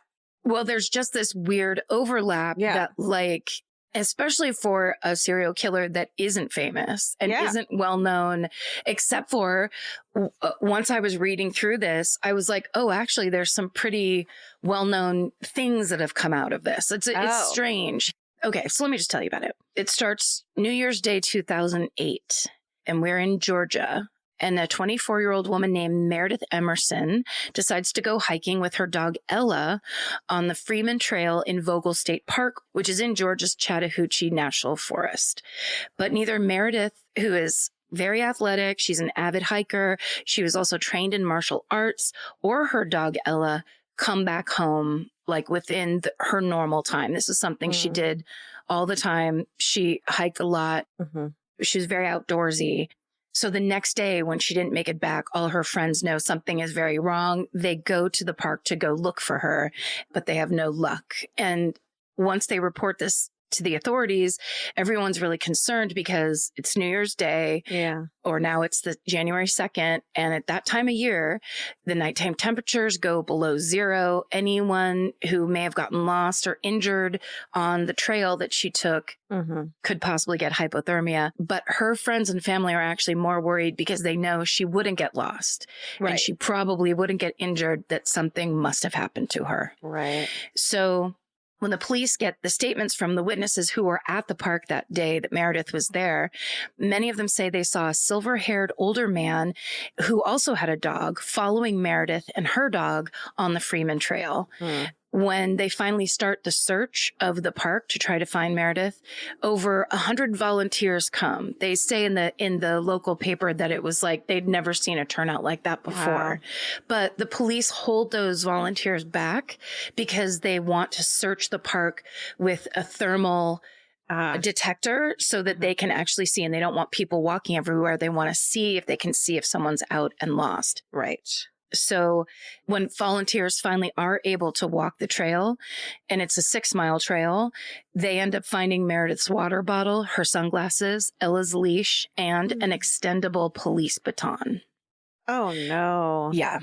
[SPEAKER 4] Well, there's just this weird overlap that, like, especially for a serial killer that isn't famous and isn't well known, except for once I was reading through this, I was like, oh, actually, there's some pretty well-known things that have come out of this. It's strange. Okay, so let me just tell you about it. It starts New Year's Day 2008, and we're in Georgia. And a 24-year-old woman named Meredith Emerson decides to go hiking with her dog Ella on the Freeman Trail in Vogel State Park, which is in Georgia's Chattahoochee National Forest. But neither Meredith, who is very athletic, she's an avid hiker, she was also trained in martial arts, or her dog Ella come back home like within her normal time. This is something she did all the time. She hiked a lot. She was very outdoorsy. So the next day when she didn't make it back, all her friends know something is very wrong. They go to the park to go look for her, but they have no luck. And once they report this to the authorities, everyone's really concerned because it's New Year's Day.
[SPEAKER 5] Yeah.
[SPEAKER 4] Or now it's the January 2nd. And at that time of year, the nighttime temperatures go below zero. Anyone who may have gotten lost or injured on the trail that she took could possibly get hypothermia. But her friends and family are actually more worried because they know she wouldn't get lost. Right. And she probably wouldn't get injured, that something must have happened to her.
[SPEAKER 5] Right.
[SPEAKER 4] So when the police get the statements from the witnesses who were at the park that day that Meredith was there, many of them say they saw a silver-haired older man who also had a dog following Meredith and her dog on the Freeman Trail. When they finally start the search of the park to try to find Meredith, over 100 volunteers come. They say in the local paper that it was like they'd never seen a turnout like that before. Wow. But the police hold those volunteers back because they want to search the park with a thermal detector so that they can actually see, and they don't want people walking everywhere. They want to see if they can see if someone's out and lost.
[SPEAKER 5] Right.
[SPEAKER 4] So when volunteers finally are able to walk the trail, and it's a 6-mile trail, they end up finding Meredith's water bottle, her sunglasses, Ella's leash, and an extendable police baton.
[SPEAKER 5] Oh, no.
[SPEAKER 4] Yeah.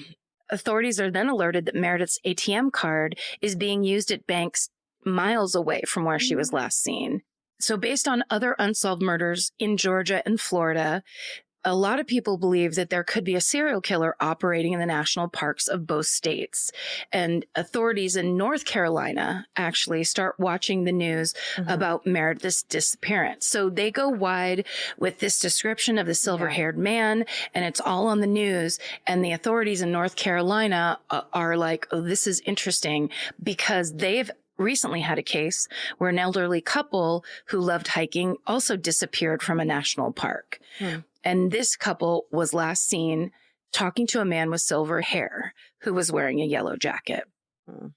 [SPEAKER 4] Authorities are then alerted that Meredith's ATM card is being used at banks miles away from where she was last seen. So based on other unsolved murders in Georgia and Florida, a lot of people believe that there could be a serial killer operating in the national parks of both states. And authorities in North Carolina actually start watching the news about Meredith's disappearance. So they go wide with this description of the silver-haired man, and it's all on the news. And the authorities in North Carolina are like, oh, this is interesting, because they've recently had a case where an elderly couple who loved hiking also disappeared from a national park. And this couple was last seen talking to a man with silver hair who was wearing a yellow jacket.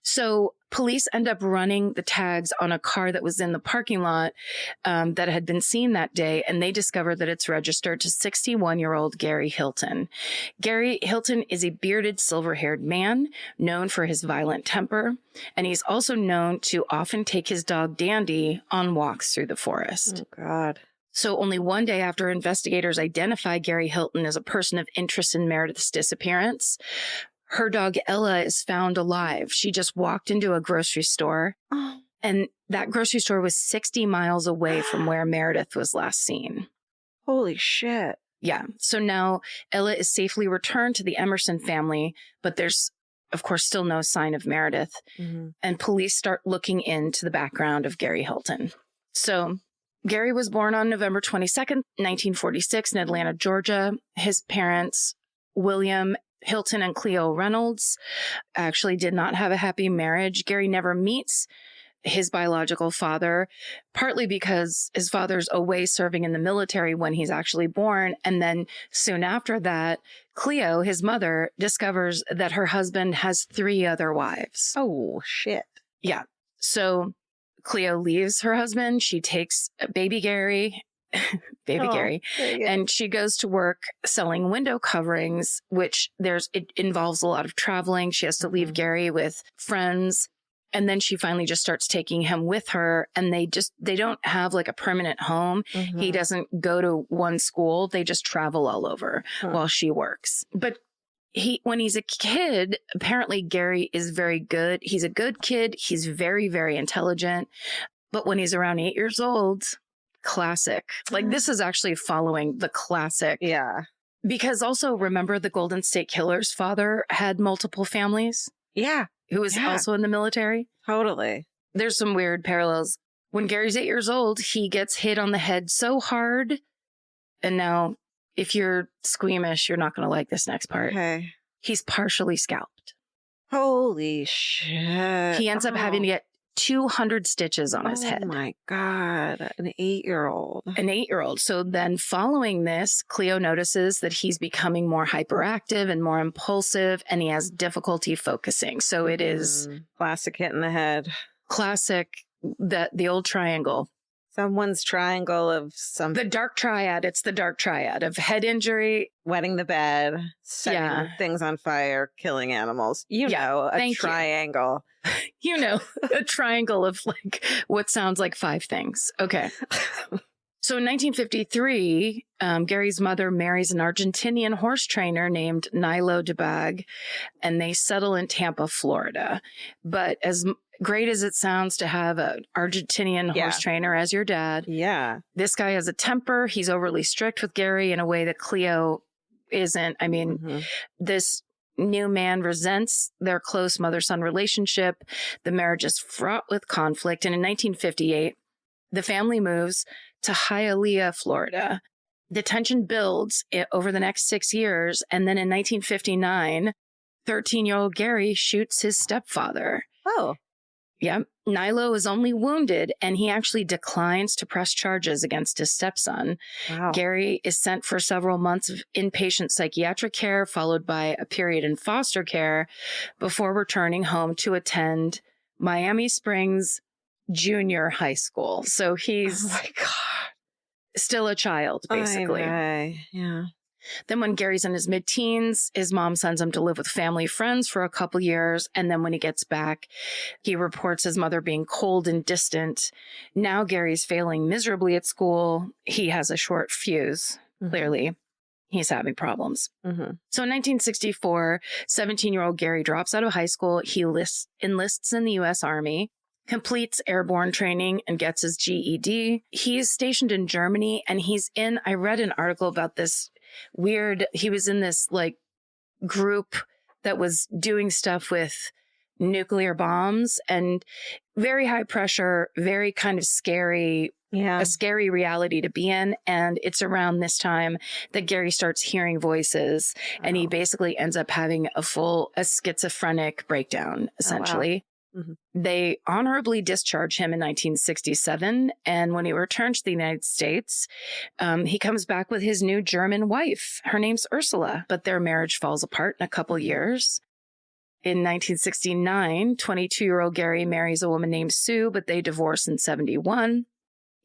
[SPEAKER 4] So police end up running the tags on a car that was in the parking lot that had been seen that day, and they discover that it's registered to 61-year-old Gary Hilton. Gary Hilton is a bearded, silver-haired man known for his violent temper, and he's also known to often take his dog Dandy on walks through the forest.
[SPEAKER 5] Oh, God.
[SPEAKER 4] So only one day after investigators identify Gary Hilton as a person of interest in Meredith's disappearance, her dog Ella is found alive. She just walked into a grocery store, and that grocery store was 60 miles away from where Meredith was last seen.
[SPEAKER 5] Holy shit.
[SPEAKER 4] Yeah. So now Ella is safely returned to the Emerson family, but there's, of course, still no sign of Meredith. And police start looking into the background of Gary Hilton. So Gary was born on November 22nd, 1946 in Atlanta, Georgia. His parents, William Hilton and Cleo Reynolds, actually did not have a happy marriage. Gary never meets his biological father, partly because his father's away serving in the military when he's actually born. And then soon after that, Cleo, his mother, discovers that her husband has 3 other wives.
[SPEAKER 5] Oh, shit.
[SPEAKER 4] Yeah. So Cleo leaves her husband. She takes baby Gary, Gary, and she goes to work selling window coverings, which it involves a lot of traveling. She has to leave Gary with friends. And then she finally just starts taking him with her, and they don't have like a permanent home. He doesn't go to one school. They just travel all over while she works. But when he's a kid, apparently Gary is very good. He's a good kid. He's very, very intelligent. But when he's around 8 years old, classic. Like, this is actually following the classic.
[SPEAKER 5] Yeah.
[SPEAKER 4] Because also, remember, the Golden State Killer's father had multiple families?
[SPEAKER 5] Yeah.
[SPEAKER 4] Who was also in the military?
[SPEAKER 5] Totally.
[SPEAKER 4] There's some weird parallels. When Gary's 8 years old, he gets hit on the head so hard. And now, if you're squeamish, you're not going to like this next part.
[SPEAKER 5] Okay.
[SPEAKER 4] He's partially scalped.
[SPEAKER 5] Holy shit.
[SPEAKER 4] He ends up having to get 200 stitches on his head.
[SPEAKER 5] Oh my God. An 8-year-old.
[SPEAKER 4] An 8-year-old. So then following this, Cleo notices that he's becoming more hyperactive and more impulsive, and he has difficulty focusing. So it is
[SPEAKER 5] classic hit in the head.
[SPEAKER 4] Classic, the old triangle.
[SPEAKER 5] Someone's triangle of
[SPEAKER 4] The dark triad. It's the dark triad of head injury,
[SPEAKER 5] wetting the bed, setting things on fire, killing animals. You know, a triangle.
[SPEAKER 4] You know, a triangle of like what sounds like 5 things. Okay. So in 1953, Gary's mother marries an Argentinian horse trainer named Nilo DeBag, and they settle in Tampa, Florida. But as great as it sounds to have an Argentinian horse trainer as your dad, this guy has a temper. He's overly strict with Gary in a way that Cleo isn't. I mean, this new man resents their close mother-son relationship. The marriage is fraught with conflict. And in 1958, the family moves to Hialeah, Florida. The tension builds over the next 6 years. And then in 1959, 13-year-old Gary shoots his stepfather.
[SPEAKER 5] Oh.
[SPEAKER 4] Yeah. Nilo is only wounded, and he actually declines to press charges against his stepson.
[SPEAKER 5] Wow.
[SPEAKER 4] Gary is sent for several months of inpatient psychiatric care, followed by a period in foster care, before returning home to attend Miami Springs Junior High School. So he's still a child, basically.
[SPEAKER 5] Yeah.
[SPEAKER 4] Then when Gary's in his mid-teens, his mom sends him to live with family friends for a couple years. And then when he gets back, he reports his mother being cold and distant. Now Gary's failing miserably at school. He has a short fuse, clearly. He's having problems. So in 1964, 17-year-old Gary drops out of high school. He enlists in the U.S. Army, completes airborne training, and gets his GED. He is stationed in Germany, and I read an article about this he was in this like group that was doing stuff with nuclear bombs, and very high pressure, very kind of scary, a scary reality to be in. And it's around this time that Gary starts hearing voices, and he basically ends up having a schizophrenic breakdown, essentially. They honorably discharge him in 1967. And when he returns to the United States, he comes back with his new German wife. Her name's Ursula, but their marriage falls apart in a couple years. In 1969, 22-year-old Gary marries a woman named Sue, but they divorce in 71.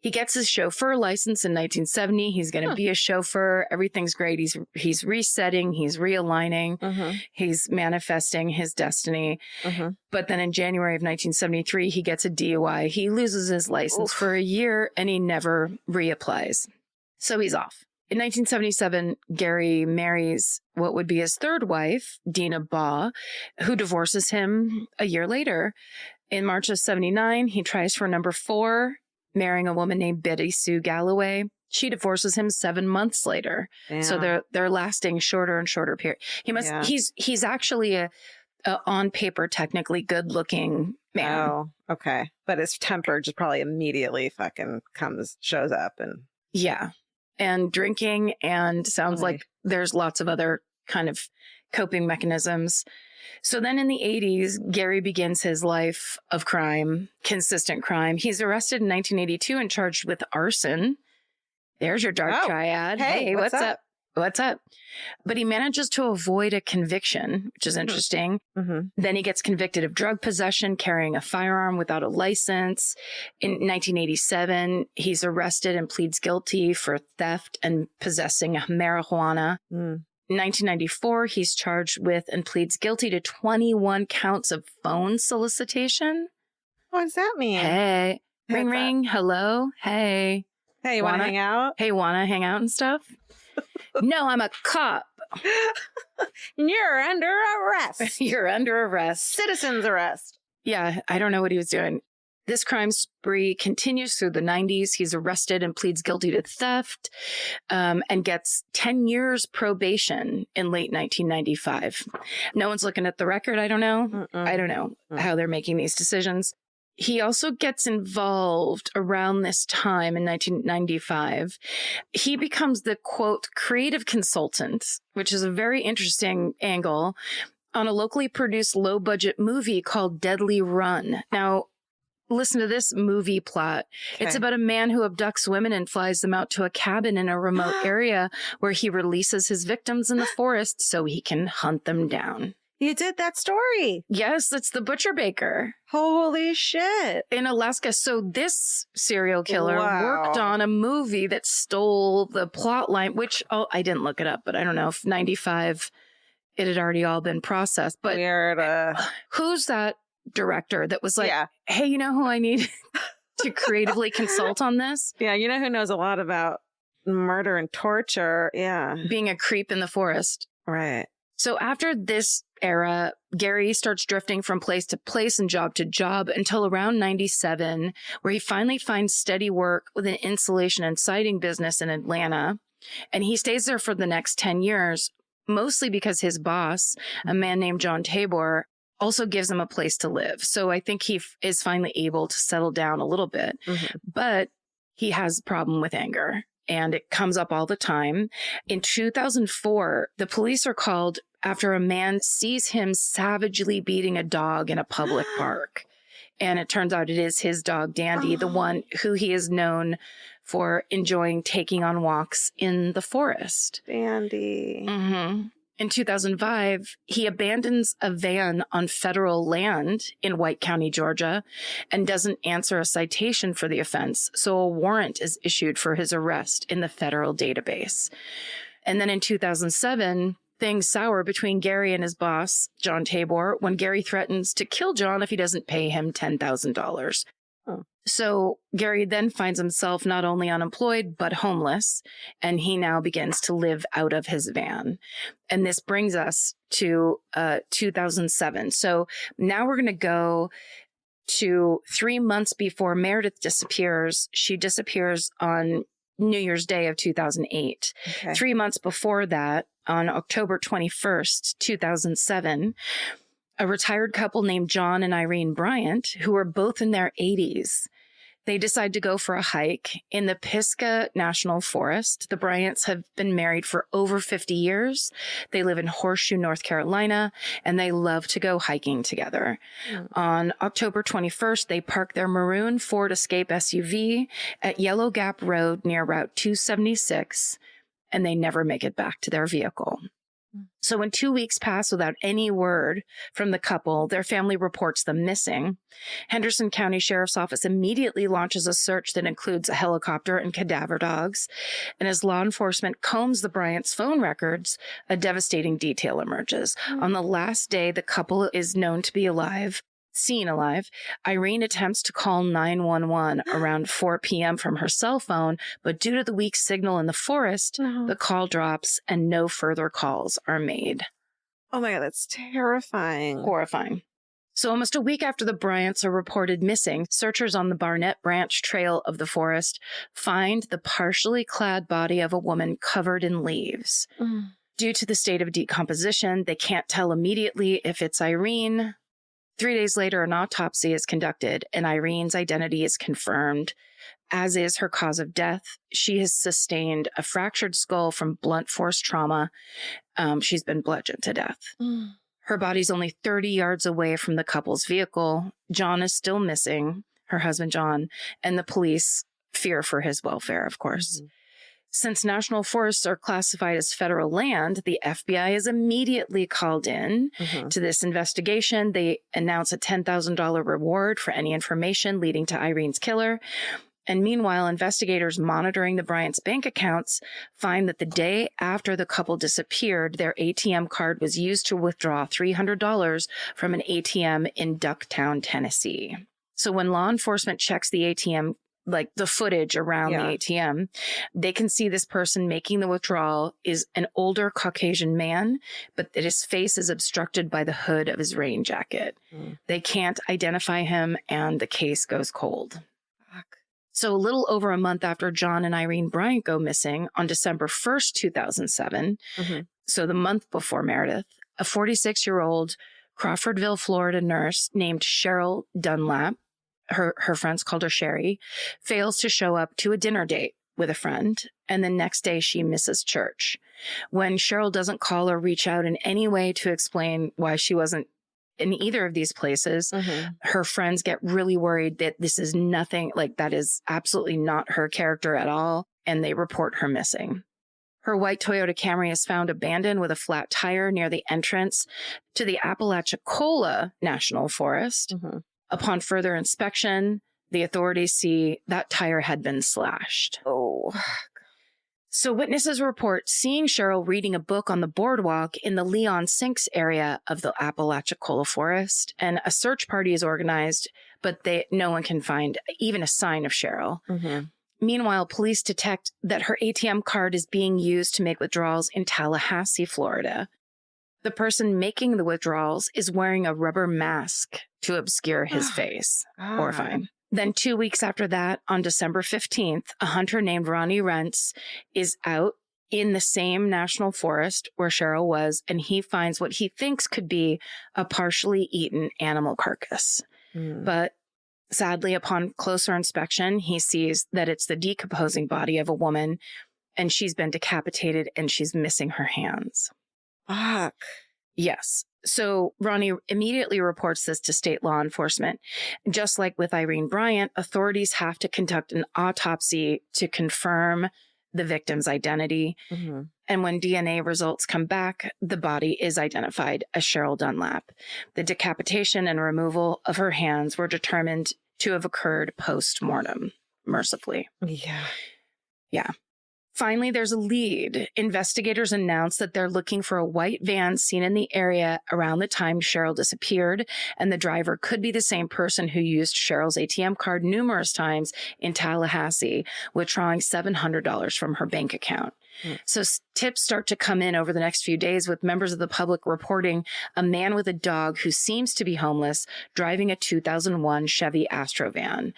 [SPEAKER 4] He gets his chauffeur license in 1970. He's going to be a chauffeur. Everything's great. He's resetting. He's realigning. He's manifesting his destiny. But then in January of 1973, he gets a DUI. He loses his license for a year and he never reapplies. So he's off. In 1977, Gary marries what would be his third wife, Dina Baugh, who divorces him a year later. In March of 79, he tries for number 4, marrying a woman named Betty Sue Galloway. She divorces him 7 months later. Damn. So they're lasting shorter and shorter period. He's actually a on paper technically good looking man.
[SPEAKER 5] Oh, okay. But his temper just probably immediately fucking shows up and
[SPEAKER 4] and drinking, and sounds like there's lots of other kind of coping mechanisms. So then in the 80s, Gary begins his life of crime, consistent crime. He's arrested in 1982 and charged with arson. There's your dark triad. Hey, what's up? What's up? But he manages to avoid a conviction, which is interesting. Then he gets convicted of drug possession, carrying a firearm without a license. In 1987, he's arrested and pleads guilty for theft and possessing marijuana. In 1994, he's charged with and pleads guilty to 21 counts of phone solicitation.
[SPEAKER 5] What does that mean?
[SPEAKER 4] Hey, ring, ring. Hello. Hey.
[SPEAKER 5] Hey, you want to hang out?
[SPEAKER 4] Hey, want to hang out and stuff? No, I'm a cop.
[SPEAKER 5] You're under arrest.
[SPEAKER 4] You're under arrest.
[SPEAKER 5] Citizen's arrest.
[SPEAKER 4] Yeah, I don't know what he was doing. This crime spree continues through the 90s. He's arrested and pleads guilty to theft and gets 10 years probation in late 1995. No one's looking at the record. I don't know. I don't know how they're making these decisions. He also gets involved around this time in 1995. He becomes the, quote, creative consultant, which is a very interesting angle, on a locally produced low-budget movie called Deadly Run. Now, listen to this movie plot. Okay. It's about a man who abducts women and flies them out to a cabin in a remote area where he releases his victims in the forest so he can hunt them down.
[SPEAKER 5] You did that story.
[SPEAKER 4] Yes, it's the Butcher Baker.
[SPEAKER 5] Holy shit.
[SPEAKER 4] In Alaska. So this serial killer worked on a movie that stole the plot line, which, I didn't look it up, but I don't know if 95, it had already all been processed. But
[SPEAKER 5] weird.
[SPEAKER 4] Who's that director that was like, hey, you know who I need to creatively consult on this?
[SPEAKER 5] Yeah, you know who knows a lot about murder and torture? Yeah.
[SPEAKER 4] Being a creep in the forest.
[SPEAKER 5] Right.
[SPEAKER 4] So after this era, Gary starts drifting from place to place and job to job until around 97, where he finally finds steady work with an insulation and siding business in Atlanta. And he stays there for the next 10 years, mostly because his boss, a man named John Tabor, also gives him a place to live. So I think he is finally able to settle down a little bit. But he has a problem with anger, and it comes up all the time. In 2004, the police are called after a man sees him savagely beating a dog in a public park. And it turns out it is his dog, Dandy, the one who he is known for enjoying taking on walks in the forest.
[SPEAKER 5] Dandy.
[SPEAKER 4] In 2005, he abandons a van on federal land in White County, Georgia, and doesn't answer a citation for the offense. So a warrant is issued for his arrest in the federal database. And then in 2007, things sour between Gary and his boss, John Tabor, when Gary threatens to kill John if he doesn't pay him $10,000. So Gary then finds himself not only unemployed, but homeless, and he now begins to live out of his van. And this brings us to 2007. So now we're going to go to 3 months before Meredith disappears. She disappears on New Year's Day of 2008. Okay. 3 months before that, on October 21st, 2007, a retired couple named John and Irene Bryant, who are both in their 80s, they decide to go for a hike in the Pisgah National Forest. The Bryants have been married for over 50 years. They live in Horseshoe, North Carolina, and they love to go hiking together. On October 21st, they park their maroon Ford Escape SUV at Yellow Gap Road near Route 276, and they never make it back to their vehicle. So when 2 weeks pass without any word from the couple, their family reports them missing. Henderson County Sheriff's Office immediately launches a search that includes a helicopter and cadaver dogs. And as law enforcement combs the Bryants' phone records, a devastating detail emerges. On the last day the couple is known to be seen alive, Irene attempts to call 911 around 4 p.m. from her cell phone, but due to the weak signal in the forest, the call drops and no further calls are made.
[SPEAKER 5] Oh my God, that's terrifying.
[SPEAKER 4] Horrifying. So almost a week after the Bryants are reported missing, searchers on the Barnett Branch Trail of the forest find the partially clad body of a woman covered in leaves. Due to the state of decomposition, they can't tell immediately if it's Irene. 3 days later, an autopsy is conducted and Irene's identity is confirmed, as is her cause of death. She has sustained a fractured skull from blunt force trauma. She's been bludgeoned to death. Her body's only 30 yards away from the couple's vehicle. John is still missing, her husband John, and the police fear for his welfare, of course. Since national forests are classified as federal land, the FBI is immediately called in to this investigation. They announce a $10,000 reward for any information leading to Irene's killer. And meanwhile, investigators monitoring the Bryants' bank accounts find that the day after the couple disappeared, their ATM card was used to withdraw $300 from an ATM in Ducktown, Tennessee. So when law enforcement checks the ATM, like the footage around the ATM, they can see this person making the withdrawal is an older Caucasian man, but that his face is obstructed by the hood of his rain jacket. They can't identify him, and the case goes cold. So a little over a month after John and Irene Bryant go missing, on December 1st, 2007, so the month before Meredith, a 46-year-old Crawfordville, Florida nurse named Cheryl Dunlap, her friends called her Sherry, fails to show up to a dinner date with a friend, and the next day she misses church. When Cheryl doesn't call or reach out in any way to explain why she wasn't in either of these places, her friends get really worried that this is nothing, like that is absolutely not her character at all, and they report her missing. Her white Toyota Camry is found abandoned with a flat tire near the entrance to the Apalachicola National Forest. Upon further inspection, the authorities see that tire had been slashed. So witnesses report seeing Cheryl reading a book on the boardwalk in the Leon Sinks area of the Apalachicola Forest, and a search party is organized, but no one can find even a sign of Cheryl. Meanwhile, police detect that her ATM card is being used to make withdrawals in Tallahassee, Florida. The person making the withdrawals is wearing a rubber mask to obscure his face. Horrifying. Then 2 weeks after that, on December 15th, a hunter named Ronnie Rentz is out in the same national forest where Cheryl was, and he finds what he thinks could be a partially eaten animal carcass. But sadly, upon closer inspection, he sees that it's the decomposing body of a woman, and she's been decapitated and she's missing her hands. Yes. So Ronnie immediately reports this to state law enforcement. Just like with Irene Bryant, authorities have to conduct an autopsy to confirm the victim's identity. And when DNA results come back, the body is identified as Cheryl Dunlap. The decapitation and removal of her hands were determined to have occurred post-mortem, mercifully. Yeah. Finally, there's a lead. Investigators announce that they're looking for a white van seen in the area around the time Cheryl disappeared, and the driver could be the same person who used Cheryl's ATM card numerous times in Tallahassee, withdrawing $700 from her bank account. So tips start to come in over the next few days, with members of the public reporting a man with a dog who seems to be homeless driving a 2001 Chevy Astro van.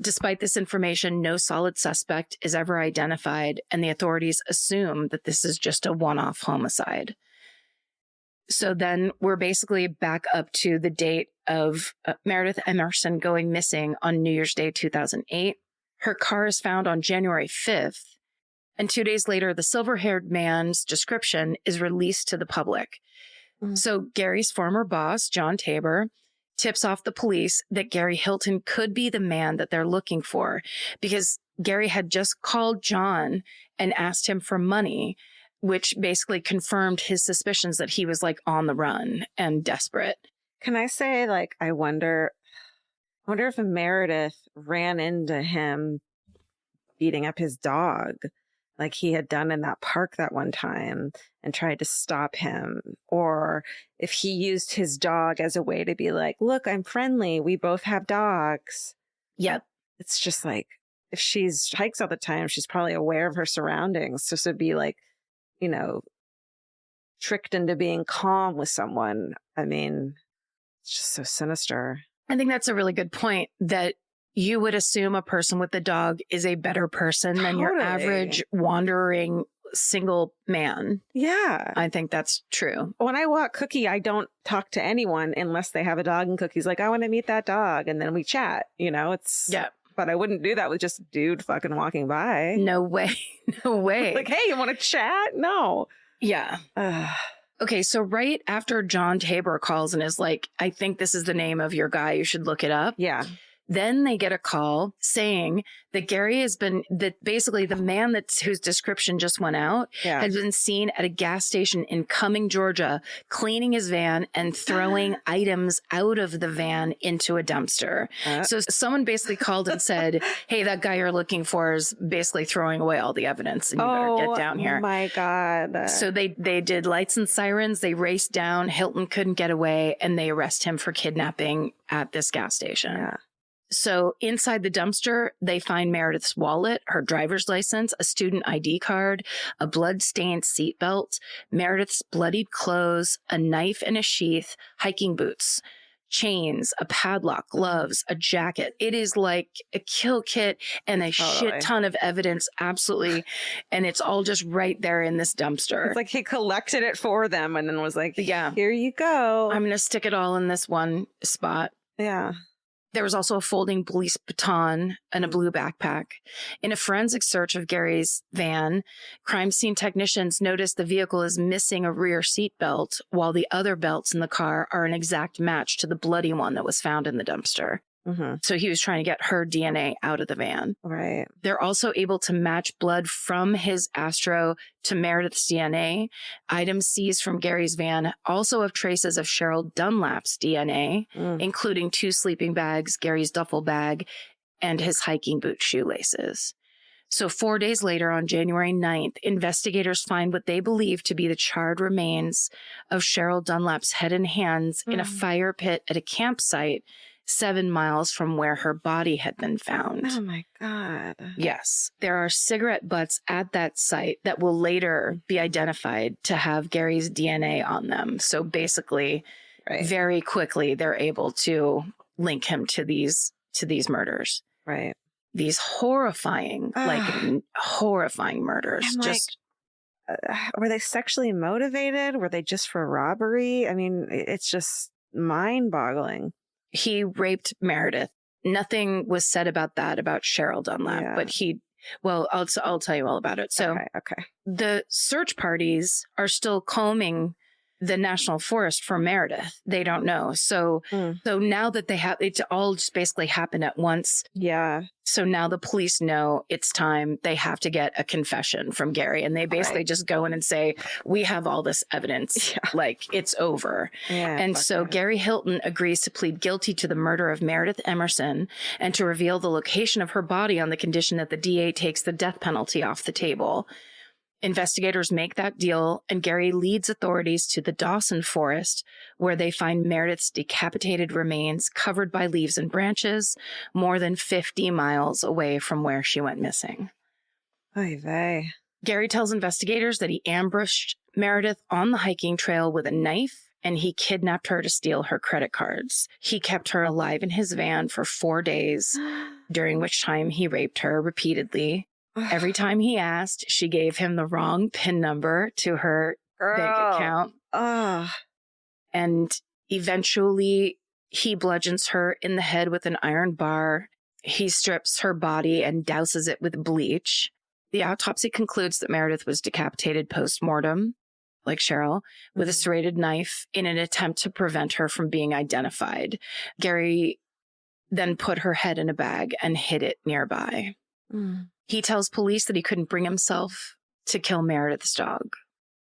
[SPEAKER 4] Despite this information, no solid suspect is ever identified, and the authorities assume that this is just a one-off homicide. So then we're basically back up to the date of Meredith Emerson going missing on New Year's Day 2008. Her car is found on January 5th, and 2 days later, the silver-haired man's description is released to the public. So Gary's former boss, John Tabor, tips off the police that Gary Hilton could be the man that they're looking for, because Gary had just called John and asked him for money which basically confirmed his suspicions that he was like on the run and desperate.
[SPEAKER 5] Can I say, like, I wonder if Meredith ran into him beating up his dog like he had done in that park that one time and tried to stop him, or if he used his dog as a way to be like, look, I'm friendly. We both have dogs.
[SPEAKER 4] Yep.
[SPEAKER 5] It's just like, if she's hikes all the time, she's probably aware of her surroundings. So to be like, you know, tricked into being calm with someone. I mean, it's just so sinister.
[SPEAKER 4] I think that's a really good point, that you would assume a person with a dog is a better person than your average wandering single man.
[SPEAKER 5] Yeah.
[SPEAKER 4] I think that's true.
[SPEAKER 5] When I walk Cookie, I don't talk to anyone unless they have a dog, and Cookie's like, I want to meet that dog. And then we chat, you know, it's,
[SPEAKER 4] yeah.
[SPEAKER 5] But I wouldn't do that with just a dude fucking walking by.
[SPEAKER 4] No way. No way.
[SPEAKER 5] Like, hey, you want to chat? No.
[SPEAKER 4] Yeah. Okay, so right after John Tabor calls and is like, I think this is the name of your guy, you should look it up.
[SPEAKER 5] Yeah.
[SPEAKER 4] Then they get a call saying that Gary has been, that basically the man whose description just went out has been seen at a gas station in Cumming, Georgia, cleaning his van and throwing items out of the van into a dumpster. So someone basically called and said, hey, that guy you're looking for is basically throwing away all the evidence and you better get down here.
[SPEAKER 5] Oh my God.
[SPEAKER 4] So they did lights and sirens. They raced down. Hilton couldn't get away and they arrest him for kidnapping at this gas station.
[SPEAKER 5] Yeah.
[SPEAKER 4] So inside the dumpster, they find Meredith's wallet, her driver's license, a student ID card, a blood-stained seatbelt, Meredith's bloodied clothes, a knife in a sheath, hiking boots, chains, a padlock, gloves, a jacket. It is like a kill kit and a shit ton of evidence. Absolutely. And it's all just right there in this dumpster.
[SPEAKER 5] It's like he collected it for them and then was like,
[SPEAKER 4] yeah,
[SPEAKER 5] here you go.
[SPEAKER 4] I'm going to stick it all in this one spot.
[SPEAKER 5] Yeah.
[SPEAKER 4] There was also a folding police baton and a blue backpack. In a forensic search of Gary's van, crime scene technicians noticed the vehicle is missing a rear seat belt, while the other belts in the car are an exact match to the bloody one that was found in the dumpster.
[SPEAKER 5] Mm-hmm.
[SPEAKER 4] So he was trying to get her DNA out of the van.
[SPEAKER 5] Right.
[SPEAKER 4] They're also able to match blood from his Astro to Meredith's DNA. Items seized from Gary's van also have traces of Cheryl Dunlap's DNA, including 2 sleeping bags, Gary's duffel bag, and his hiking boot shoelaces. So 4 days later, on January 9th, investigators find what they believe to be the charred remains of Cheryl Dunlap's head and hands in a fire pit at a campsite 7 miles from where her body had been found.
[SPEAKER 5] Oh my God.
[SPEAKER 4] Yes. There are cigarette butts at that site that will later be identified to have Gary's DNA on them. So basically, very quickly, they're able to link him to these murders.
[SPEAKER 5] Right.
[SPEAKER 4] These horrifying, horrifying murders.
[SPEAKER 5] And
[SPEAKER 4] just
[SPEAKER 5] were they sexually motivated? Were they just for robbery? I mean, it's just mind-boggling.
[SPEAKER 4] He raped Meredith. Nothing was said about that, about Cheryl Dunlap, but I'll tell you all about it. So
[SPEAKER 5] okay.
[SPEAKER 4] The search parties are still combing the national forest for Meredith. They don't know. So now that they have, it's all just basically happened at once.
[SPEAKER 5] Yeah.
[SPEAKER 4] So now the police know it's time. They have to get a confession from Gary, and they basically just go in and say, we have all this evidence. Yeah. Like, it's over. Yeah, and so Gary Hilton agrees to plead guilty to the murder of Meredith Emerson and to reveal the location of her body on the condition that the DA takes the death penalty off the table. Investigators make that deal, and Gary leads authorities to the Dawson Forest, where they find Meredith's decapitated remains covered by leaves and branches, more than 50 miles away from where she went missing.
[SPEAKER 5] Oy vey.
[SPEAKER 4] Gary tells investigators that he ambushed Meredith on the hiking trail with a knife, and he kidnapped her to steal her credit cards. He kept her alive in his van for 4 days, during which time he raped her repeatedly. Every time he asked, she gave him the wrong PIN number to her bank account. And eventually, he bludgeons her in the head with an iron bar. He strips her body and douses it with bleach. The autopsy concludes that Meredith was decapitated post-mortem, like Cheryl, with a serrated knife in an attempt to prevent her from being identified. Gary then put her head in a bag and hid it nearby. He tells police that he couldn't bring himself to kill Meredith's dog.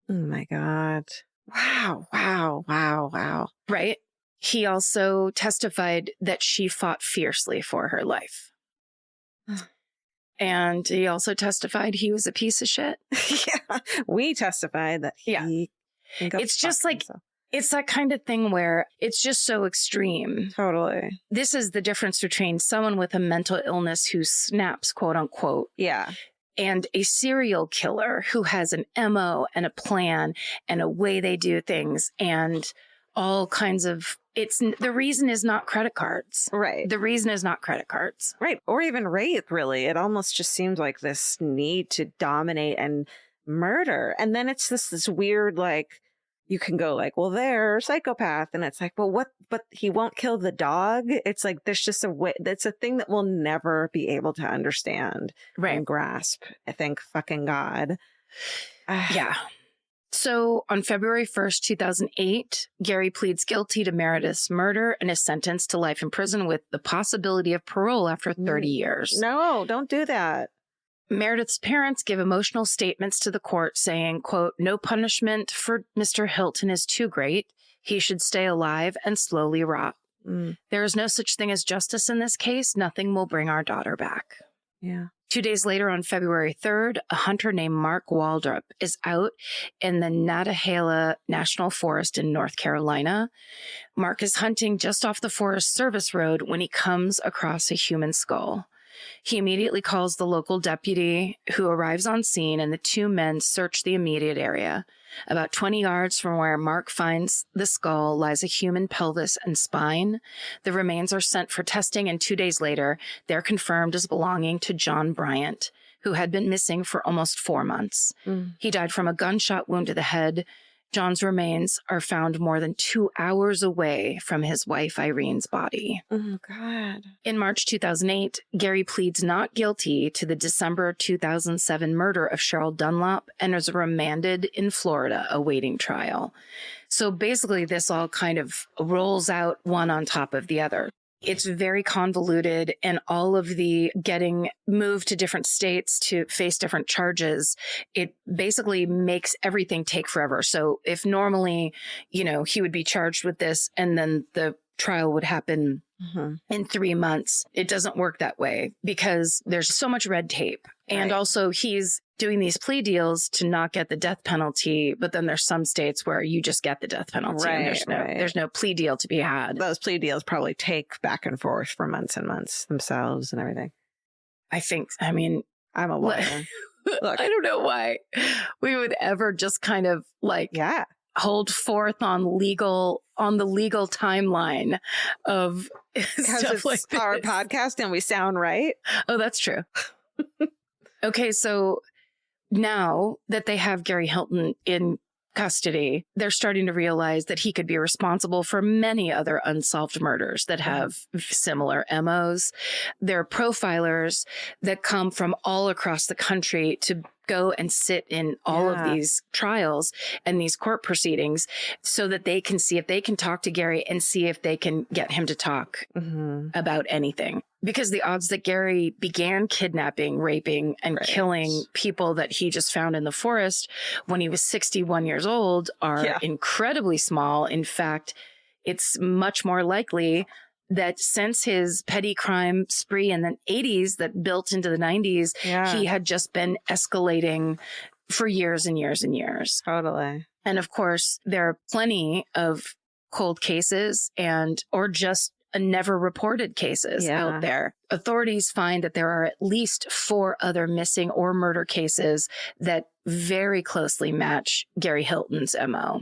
[SPEAKER 5] Oh my God. Wow. Wow. Wow. Wow.
[SPEAKER 4] Right? He also testified that she fought fiercely for her life. And he also testified he was a piece of shit.
[SPEAKER 5] Yeah. We testified that he can go
[SPEAKER 4] It's just like,
[SPEAKER 5] himself.
[SPEAKER 4] It's that kind of thing where it's just so extreme.
[SPEAKER 5] Totally.
[SPEAKER 4] This is the difference between someone with a mental illness who snaps, quote unquote.
[SPEAKER 5] Yeah.
[SPEAKER 4] And a serial killer who has an MO and a plan and a way they do things and all kinds of, the reason is not credit cards.
[SPEAKER 5] Right.
[SPEAKER 4] The reason is not credit cards.
[SPEAKER 5] Right. Or even rape, really. It almost just seems like this need to dominate and murder. And then it's this weird, like, you can go like, well, they're a psychopath. And it's like, well, what? But he won't kill the dog. It's like, there's just a way. That's a thing that we'll never be able to understand and grasp. I thank fucking God.
[SPEAKER 4] Yeah. So on February 1st, 2008, Gary pleads guilty to Meredith's murder and is sentenced to life in prison with the possibility of parole after 30 years.
[SPEAKER 5] No, don't do that.
[SPEAKER 4] Meredith's parents give emotional statements to the court saying, quote, no punishment for Mr. Hilton is too great. He should stay alive and slowly rot. There is no such thing as justice in this case. Nothing will bring our daughter back.
[SPEAKER 5] Yeah.
[SPEAKER 4] 2 days later, on February 3rd, a hunter named Mark Waldrop is out in the Nantahala National Forest in North Carolina. Mark is hunting just off the Forest Service Road when he comes across a human skull. He immediately calls the local deputy, who arrives on scene, and the two men search the immediate area. About 20 yards from where Mark finds the skull lies a human pelvis and spine. The remains are sent for testing, and 2 days later, they're confirmed as belonging to John Bryant, who had been missing for almost 4 months. He died from a gunshot wound to the head. John's remains are found more than 2 hours away from his wife Irene's body.
[SPEAKER 5] Oh, God.
[SPEAKER 4] In March 2008, Gary pleads not guilty to the December 2007 murder of Cheryl Dunlop and is remanded in Florida awaiting trial. So basically, this all kind of rolls out one on top of the other. It's very convoluted, and all of the getting moved to different states to face different charges, it basically makes everything take forever. So if normally, he would be charged with this and then the trial would happen in 3 months, it doesn't work that way because there's so much red tape. And also he's doing these plea deals to not get the death penalty, but then there's some states where you just get the death penalty and there's no plea deal to be had.
[SPEAKER 5] Those plea deals probably take back and forth for months and months themselves and everything.
[SPEAKER 4] I'm
[SPEAKER 5] a lawyer. Look,
[SPEAKER 4] I don't know why we would ever just kind of hold forth on the legal timeline of stuff
[SPEAKER 5] it's
[SPEAKER 4] like this.
[SPEAKER 5] Our podcast and we sound right.
[SPEAKER 4] Oh, that's true. Okay, so now that they have Gary Hilton in custody, they're starting to realize that he could be responsible for many other unsolved murders that have similar MOs. There are profilers that come from all across the country to go and sit in all of these trials and these court proceedings so that they can see if they can talk to Gary and see if they can get him to talk about anything. Because the odds that Gary began kidnapping, raping, and killing people that he just found in the forest when he was 61 years old are incredibly small. In fact, it's much more likely that since his petty crime spree in the 80s that built into the 90s, he had just been escalating for years and years and years.
[SPEAKER 5] Totally.
[SPEAKER 4] And of course, there are plenty of cold cases or just never reported cases out there. Authorities find that there are at least 4 other missing or murder cases that very closely match Gary Hilton's MO.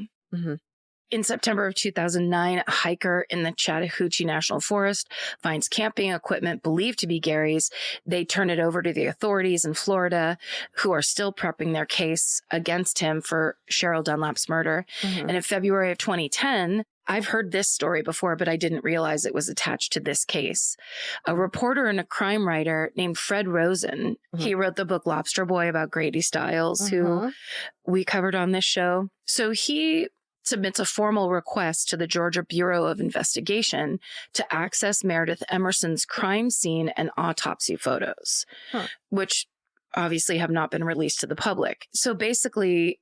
[SPEAKER 4] In September of 2009, a hiker in the Chattahoochee National Forest finds camping equipment believed to be Gary's. They turn it over to the authorities in Florida, who are still prepping their case against him for Cheryl Dunlop's murder. And in February of 2010, I've heard this story before, but I didn't realize it was attached to this case. A reporter and a crime writer named Fred Rosen, he wrote the book Lobster Boy about Grady Stiles, who we covered on this show. So he submits a formal request to the Georgia Bureau of Investigation to access Meredith Emerson's crime scene and autopsy photos, which obviously have not been released to the public. So basically,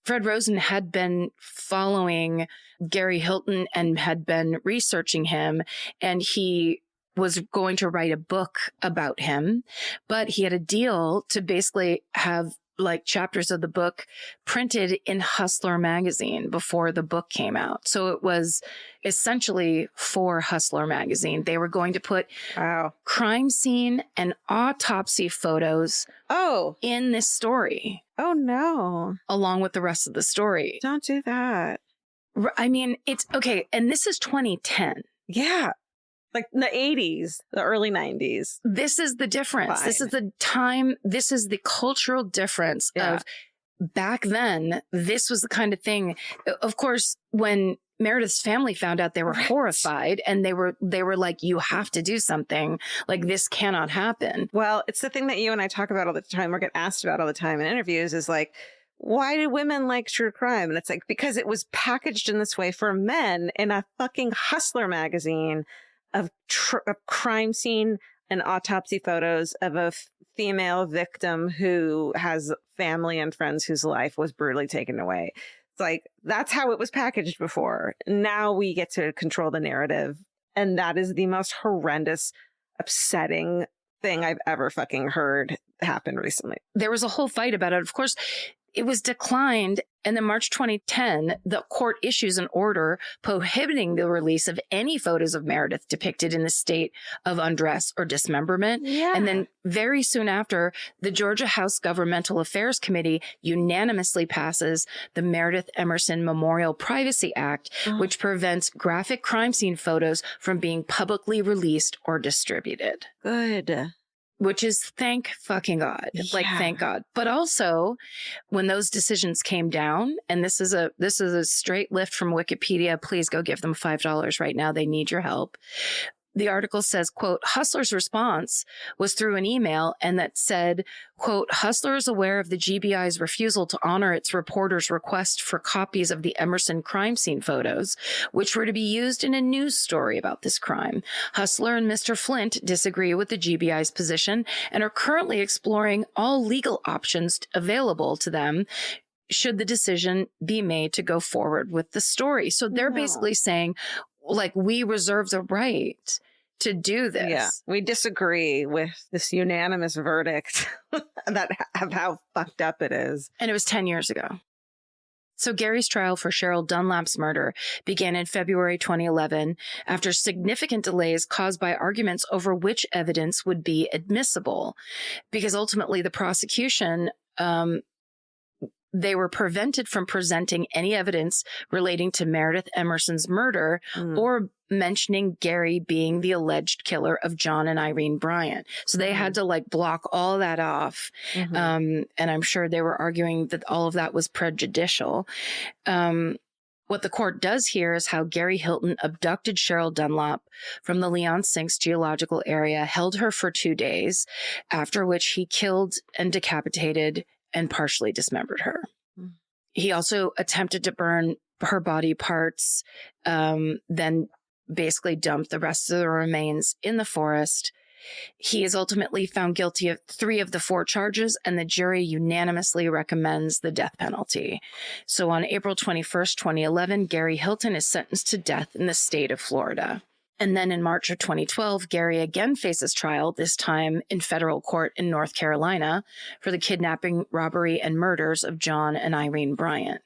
[SPEAKER 4] Fred Rosen had been following Gary Hilton and had been researching him, and he was going to write a book about him, but he had a deal to basically have like chapters of the book printed in Hustler magazine before the book came out. So it was essentially for Hustler magazine. They were going to put crime scene and autopsy photos in this story.
[SPEAKER 5] Oh, no.
[SPEAKER 4] Along with the rest of the story.
[SPEAKER 5] Don't do that.
[SPEAKER 4] I mean, it's okay. And this is 2010.
[SPEAKER 5] Yeah. Like in the 80s, the early 90s.
[SPEAKER 4] This is the difference.
[SPEAKER 5] Fine.
[SPEAKER 4] This is the time. This is the cultural difference of back then. This was the kind of thing. Of course, when Meredith's family found out, they were horrified, and they were like, you have to do something. Like, this cannot happen.
[SPEAKER 5] Well, it's the thing that you and I talk about all the time, or get asked about all the time in interviews, is like, why do women like true crime? And it's like, because it was packaged in this way for men in a fucking Hustler magazine of crime scene and autopsy photos of a female victim who has family and friends whose life was brutally taken away. It's like, that's how it was packaged before. Now we get to control the narrative. And that is the most horrendous, upsetting thing I've ever fucking heard happen recently.
[SPEAKER 4] There was a whole fight about it. Of course, it was declined. And then March 2010, the court issues an order prohibiting the release of any photos of Meredith depicted in the state of undress or dismemberment.
[SPEAKER 5] Yeah.
[SPEAKER 4] And then very soon after, the Georgia House Governmental Affairs Committee unanimously passes the Meredith Emerson Memorial Privacy Act, which prevents graphic crime scene photos from being publicly released or distributed.
[SPEAKER 5] Good.
[SPEAKER 4] Which is thank fucking God. Like, thank God. But also, when those decisions came down, and this is a straight lift from Wikipedia, please go give them $5 right now. They need your help. The article says, quote, Hustler's response was through an email, and that said, quote, Hustler is aware of the GBI's refusal to honor its reporter's request for copies of the Emerson crime scene photos, which were to be used in a news story about this crime. Hustler and Mr. Flint disagree with the GBI's position and are currently exploring all legal options available to them should the decision be made to go forward with the story. So they're basically saying, like, we reserve the right to do this.
[SPEAKER 5] Yeah, we disagree with this unanimous verdict of how fucked up it is.
[SPEAKER 4] And it was 10 years ago. So Gary's trial for Cheryl Dunlap's murder began in February 2011 after significant delays caused by arguments over which evidence would be admissible, because ultimately the prosecution they were prevented from presenting any evidence relating to Meredith Emerson's murder or mentioning Gary being the alleged killer of John and Irene Bryant. So they had to like block all that off. And I'm sure they were arguing that all of that was prejudicial. What the court does here is how Gary Hilton abducted Cheryl Dunlap from the Leon Sinks geological area, held her for 2 days, after which he killed and decapitated and partially dismembered her. He also attempted to burn her body parts, then basically dumped the rest of the remains in the forest. He is ultimately found guilty of 3 of the 4 charges, and the jury unanimously recommends the death penalty. So on April 21st, 2011, Gary Hilton is sentenced to death in the state of Florida. And then in March of 2012, Gary again faces trial, this time in federal court in North Carolina, for the kidnapping, robbery, and murders of John and Irene Bryant.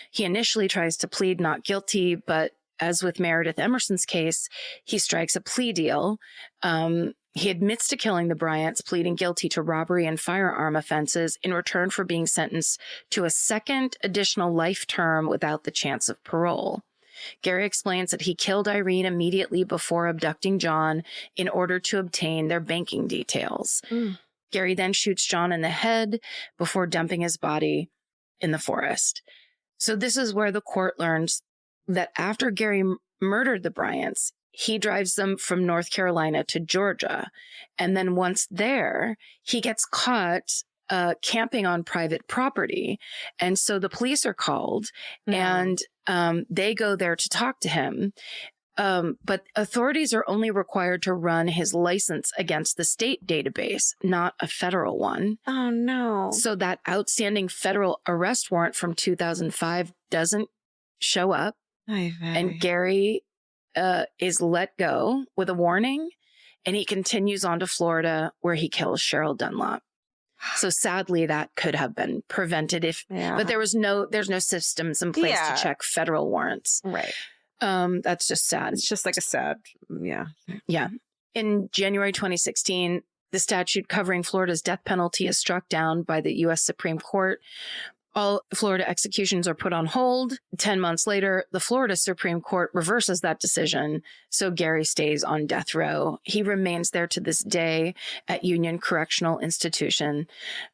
[SPEAKER 4] He initially tries to plead not guilty, but as with Meredith Emerson's case, he strikes a plea deal. He admits to killing the Bryants, pleading guilty to robbery and firearm offenses in return for being sentenced to a second additional life term without the chance of parole. Gary explains that he killed Irene immediately before abducting John in order to obtain their banking details. Gary then shoots John in the head before dumping his body in the forest. So this is where the court learns that after Gary murdered the Bryants, he drives them from North Carolina to Georgia. And then once there, he gets caught camping on private property. And so the police are called and they go there to talk to him. But authorities are only required to run his license against the state database, not a federal one.
[SPEAKER 5] Oh, no.
[SPEAKER 4] So that outstanding federal arrest warrant from 2005 doesn't show up. And Gary is let go with a warning, and he continues on to Florida, where he kills Cheryl Dunlop. So sadly, that could have been prevented but there's no systems in place to check federal warrants.
[SPEAKER 5] Right.
[SPEAKER 4] That's just sad.
[SPEAKER 5] It's just like a sad, yeah.
[SPEAKER 4] Yeah. In January 2016, the statute covering Florida's death penalty is struck down by the U.S. Supreme Court. All Florida executions are put on hold. 10 months later, the Florida Supreme Court reverses that decision, so Gary stays on death row. He remains there to this day at Union Correctional Institution.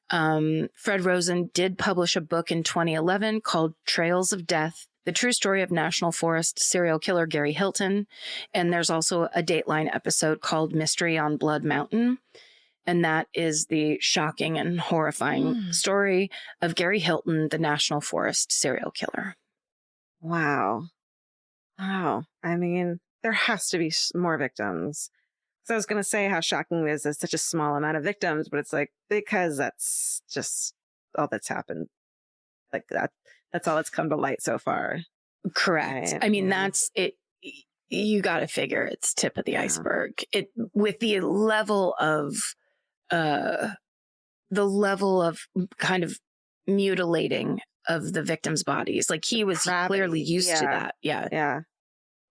[SPEAKER 4] Fred Rosen did publish a book in 2011 called Trails of Death: The True Story of National Forest Serial Killer Gary Hilton. And there's also a Dateline episode called Mystery on Blood Mountain. And that is the shocking and horrifying story of Gary Hilton, the National Forest serial killer.
[SPEAKER 5] Wow. Wow. I mean, there has to be more victims. So I was going to say how shocking it is there's such a small amount of victims, but it's like, because that's just all that's happened. Like that's all that's come to light so far.
[SPEAKER 4] Correct.
[SPEAKER 5] Right?
[SPEAKER 4] I mean, that's it. You got to figure it's tip of the iceberg. It with the level of kind of mutilating of the victims' bodies. Like he was clearly used to that. Yeah.
[SPEAKER 5] Yeah.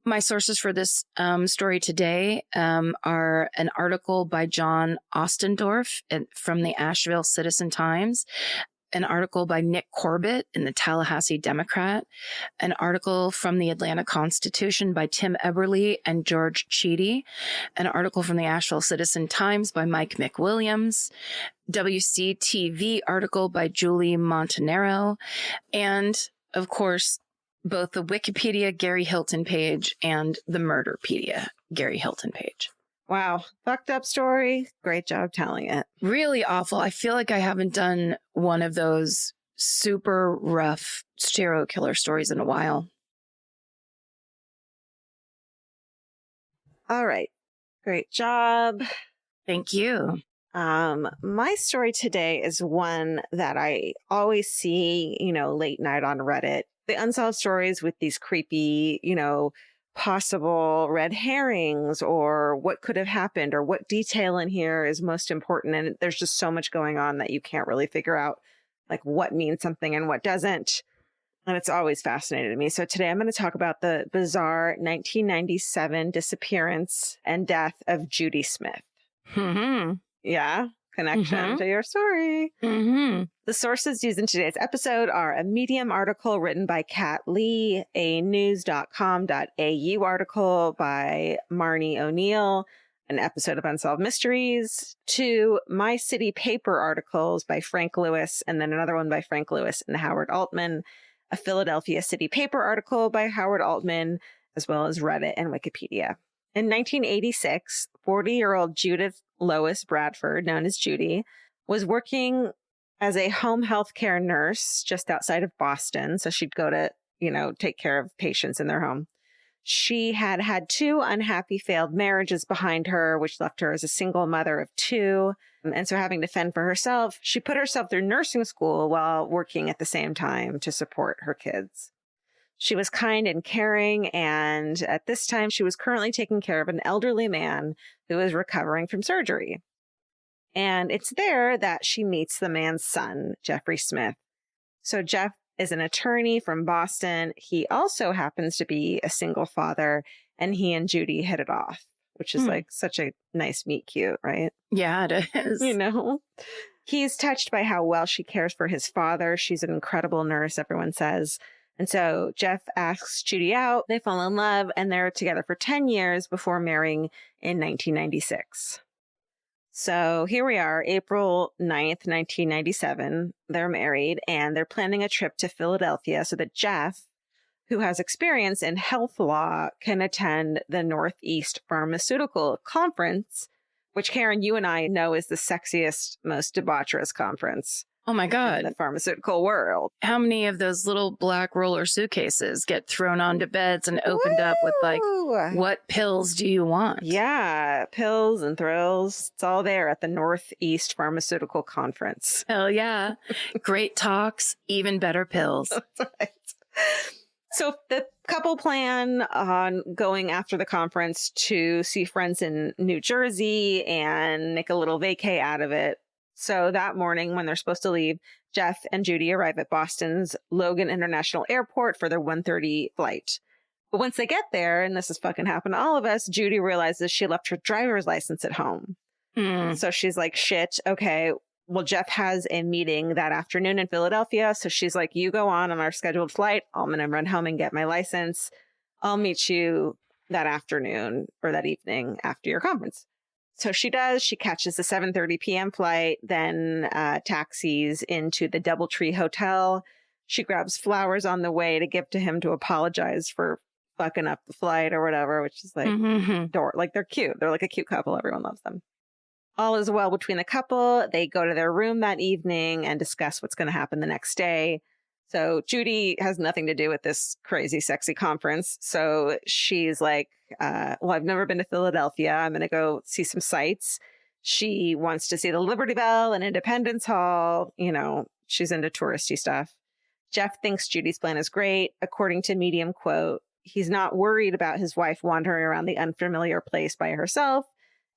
[SPEAKER 4] My sources for this story today are an article by John Ostendorf from the Asheville Citizen-Times, an article by Nick Corbett in the Tallahassee Democrat, an article from the Atlanta Constitution by Tim Eberly and George Cheedy, an article from the Asheville Citizen-Times by Mike McWilliams, WCTV article by Julie Montanaro, and, of course, both the Wikipedia Gary Hilton page and the Murderpedia Gary Hilton page.
[SPEAKER 5] Wow. Fucked up story. Great job telling it.
[SPEAKER 4] Really awful. I feel like I haven't done one of those super rough serial killer stories in a while.
[SPEAKER 5] All right. Great job.
[SPEAKER 4] Thank you.
[SPEAKER 5] My story today is one that I always see, late night on Reddit. The unsolved stories with these creepy, possible red herrings or what could have happened or what detail in here is most important. And there's just so much going on that you can't really figure out like what means something and what doesn't. And it's always fascinated me. So today I'm going to talk about the bizarre 1997 disappearance and death of Judy Smith.
[SPEAKER 4] Mm-hmm.
[SPEAKER 5] Yeah. Connection to your story.
[SPEAKER 4] Mm-hmm.
[SPEAKER 5] The sources used in today's episode are a Medium article written by Kat Lee, a news.com.au article by Marnie O'Neill, an episode of Unsolved Mysteries, 2 My City Paper articles by Frank Lewis, and then another one by Frank Lewis and Howard Altman, a Philadelphia City Paper article by Howard Altman, as well as Reddit and Wikipedia. In 1986, 40-year-old Judith Lois Bradford, known as Judy, was working as a home health care nurse just outside of Boston. So she'd go to, take care of patients in their home. She had had 2 unhappy failed marriages behind her, which left her as a single mother of 2. And so having to fend for herself, she put herself through nursing school while working at the same time to support her kids. She was kind and caring, and at this time, she was currently taking care of an elderly man who was recovering from surgery. And it's there that she meets the man's son, Jeffrey Smith. So Jeff is an attorney from Boston. He also happens to be a single father, and he and Judy hit it off, which is like such a nice meet cute, right?
[SPEAKER 4] Yeah, it is.
[SPEAKER 5] He's touched by how well she cares for his father. She's an incredible nurse, everyone says. And so Jeff asks Judy out, they fall in love, and they're together for 10 years before marrying in 1996. So here we are, April 9th, 1997. They're married, and they're planning a trip to Philadelphia so that Jeff, who has experience in health law, can attend the Northeast Pharmaceutical Conference, which, Karen, you and I know is the sexiest, most debaucherous conference
[SPEAKER 4] Oh my God.
[SPEAKER 5] In the pharmaceutical world.
[SPEAKER 4] How many of those little black roller suitcases get thrown onto beds and opened up with like, what pills do you want?
[SPEAKER 5] Yeah, pills and thrills. It's all there at the Northeast Pharmaceutical Conference.
[SPEAKER 4] Hell yeah. Great talks, even better pills.
[SPEAKER 5] That's right. So the couple plan on going after the conference to see friends in New Jersey and make a little vacay out of it. So that morning when they're supposed to leave, Jeff and Judy arrive at Boston's Logan International Airport for their 1:30 flight. But once they get there, and this has fucking happened to all of us, Judy realizes she left her driver's license at home. So she's like, shit, okay, well, Jeff has a meeting that afternoon in Philadelphia. So she's like, you go on our scheduled flight. I'm going to run home and get my license. I'll meet you that afternoon or that evening after your conference. So she does. She catches the 7:30 p.m. flight, then taxis into the Doubletree Hotel. She grabs flowers on the way to give to him to apologize for fucking up the flight or whatever, which is like, like they're cute. They're like a cute couple. Everyone loves them. All is well between the couple. They go to their room that evening and discuss what's going to happen the next day. So Judy has nothing to do with this crazy, sexy conference. So she's like, well, I've never been to Philadelphia. I'm going to go see some sights. She wants to see the Liberty Bell and Independence Hall. You know, she's into touristy stuff. Jeff thinks Judy's plan is great. According to Medium, quote, he's not worried about his wife wandering around the unfamiliar place by herself.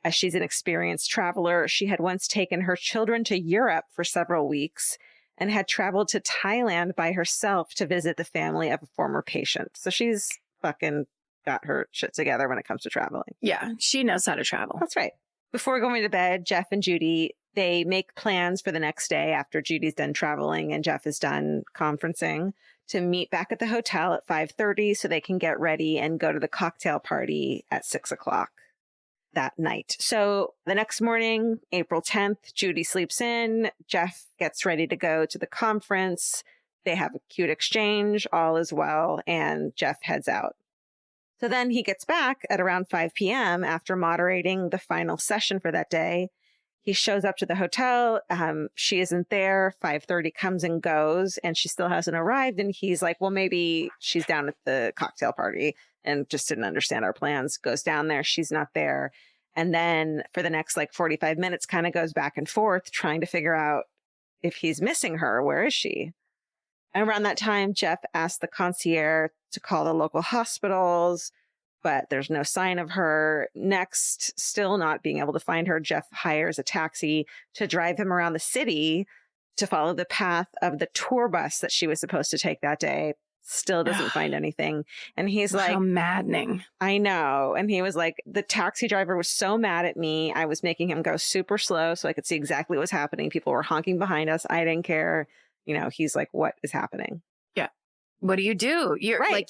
[SPEAKER 5] As she's an experienced traveler, she had once taken her children to Europe for several weeks and had traveled to Thailand by herself to visit the family of a former patient. So she's fucking got her shit together when it comes to traveling.
[SPEAKER 4] Yeah, she knows how to travel.
[SPEAKER 5] That's right. Before going to bed, Jeff and Judy, they make plans for the next day after Judy's done traveling and Jeff is done conferencing to meet back at the hotel at 5:30 so they can get ready and go to the cocktail party at 6 o'clock that night. So the next morning, April 10th, Judy sleeps in. Jeff gets ready to go to the conference. They have a cute exchange, all is well, and Jeff heads out. So then he gets back at around 5 p.m. after moderating the final session for that day. He shows up to the hotel. She isn't there. 5:30 comes and goes, and she still hasn't arrived. And he's like, well, maybe she's down at the cocktail party and just didn't understand our plans. Goes down there. She's not there. And then for the next 45 minutes, kind of goes back and forth trying to figure out if he's missing her. Where is she? And around that time, Jeff asked the concierge to call the local hospitals, but there's no sign of her. Next, still not being able to find her, Jeff hires a taxi to drive him around the city to follow the path of the tour bus that she was supposed to take that day. Still doesn't find anything. And he's like,
[SPEAKER 4] how maddening.
[SPEAKER 5] I know. And he was like, the taxi driver was so mad at me. I was making him go super slow so I could see exactly what was happening. People were honking behind us. I didn't care. You know, he's like, what is happening?
[SPEAKER 4] Yeah. What do? You're
[SPEAKER 5] right.
[SPEAKER 4] like,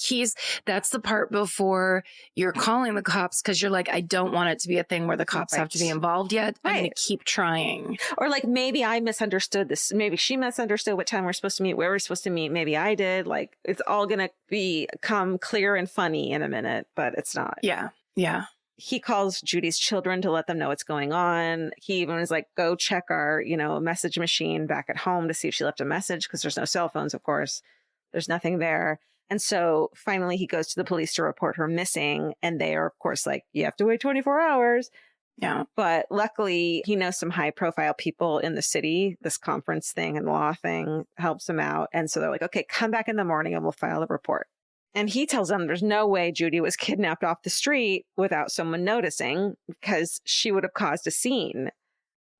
[SPEAKER 4] that's the part before you're calling the cops because you're like, I don't want it to be a thing where the cops have to be involved yet. I'm going to keep trying.
[SPEAKER 5] Or like, maybe I misunderstood this. Maybe she misunderstood what time we're supposed to meet, where we're supposed to meet. Maybe I did. Like, it's all going to become clear and funny in a minute, but it's not.
[SPEAKER 4] Yeah. Yeah.
[SPEAKER 5] He calls Judy's children to let them know what's going on. He even was like, go check our, message machine back at home to see if she left a message because there's no cell phones, of course. There's nothing there. And so finally he goes to the police to report her missing. And they are, of course, like, you have to wait 24 hours.
[SPEAKER 4] Yeah.
[SPEAKER 5] But luckily he knows some high profile people in the city. This conference thing and law thing helps him out. And so they're like, okay, come back in the morning and we'll file a report. And he tells them there's no way Judy was kidnapped off the street without someone noticing because she would have caused a scene.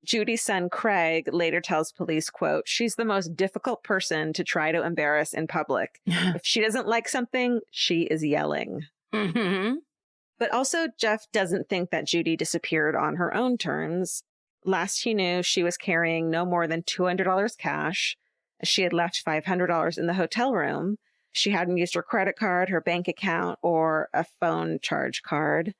[SPEAKER 5] Judy's son, Craig, later tells police, quote, she's the most difficult person to try to embarrass in public. If she doesn't like something, she is yelling.
[SPEAKER 4] Mm-hmm.
[SPEAKER 5] But also, Jeff doesn't think that Judy disappeared on her own terms. Last he knew, she was carrying no more than $200 cash. She had left $500 in the hotel room. She hadn't used her credit card, her bank account, or a phone charge card.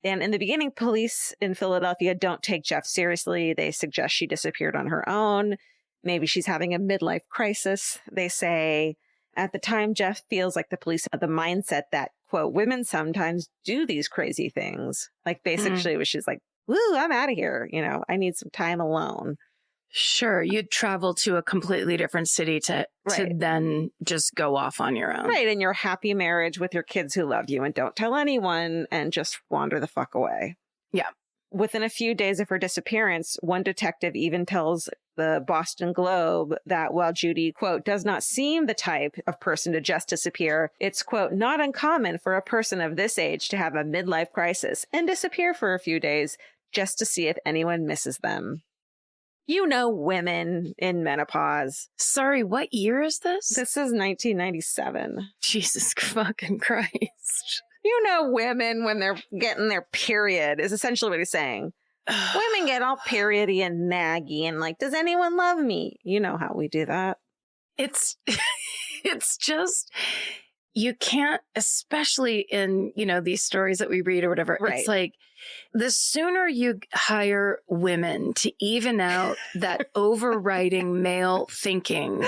[SPEAKER 5] And in the beginning, police in Philadelphia don't take Jeff seriously. They suggest she disappeared on her own. Maybe she's having a midlife crisis, they say. At the time, Jeff feels like the police have the mindset that, quote, women sometimes do these crazy things. Like basically, she's like, woo, I'm out of here. I need some time alone.
[SPEAKER 4] Sure. You'd travel to a completely different city to then just go off on your own.
[SPEAKER 5] Right. In your happy marriage with your kids who love you and don't tell anyone and just wander the fuck away.
[SPEAKER 4] Yeah.
[SPEAKER 5] Within a few days of her disappearance, one detective even tells the Boston Globe that while Judy, quote, does not seem the type of person to just disappear, it's, quote, not uncommon for a person of this age to have a midlife crisis and disappear for a few days just to see if anyone misses them. You know, women in menopause.
[SPEAKER 4] Sorry, what year is this?
[SPEAKER 5] This is 1997.
[SPEAKER 4] Jesus fucking Christ.
[SPEAKER 5] You know, women when they're getting their period is essentially what he's saying. Women get all periody and naggy and like, does anyone love me? You know how we do that.
[SPEAKER 4] It's just, you can't, especially in, you know, these stories that we read or whatever.
[SPEAKER 5] Right.
[SPEAKER 4] It's like, the sooner you hire women to even out that overriding male thinking.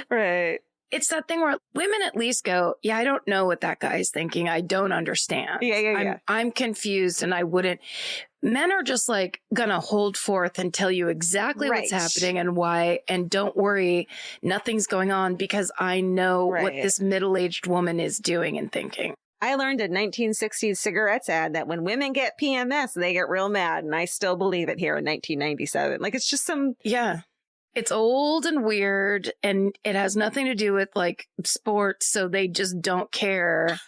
[SPEAKER 5] Right.
[SPEAKER 4] It's that thing where women at least go, yeah, I don't know what that guy's thinking. I don't understand.
[SPEAKER 5] Yeah.
[SPEAKER 4] I'm confused and I wouldn't. Men are just like going to hold forth and tell you exactly what's happening and why. And don't worry, nothing's going on because I know what this middle-aged woman is doing and thinking.
[SPEAKER 5] I learned a 1960s cigarettes ad that when women get PMS, they get real mad. And I still believe it here in 1997. Like, it's just some...
[SPEAKER 4] Yeah. It's old and weird, and it has nothing to do with, like, sports, so they just don't care.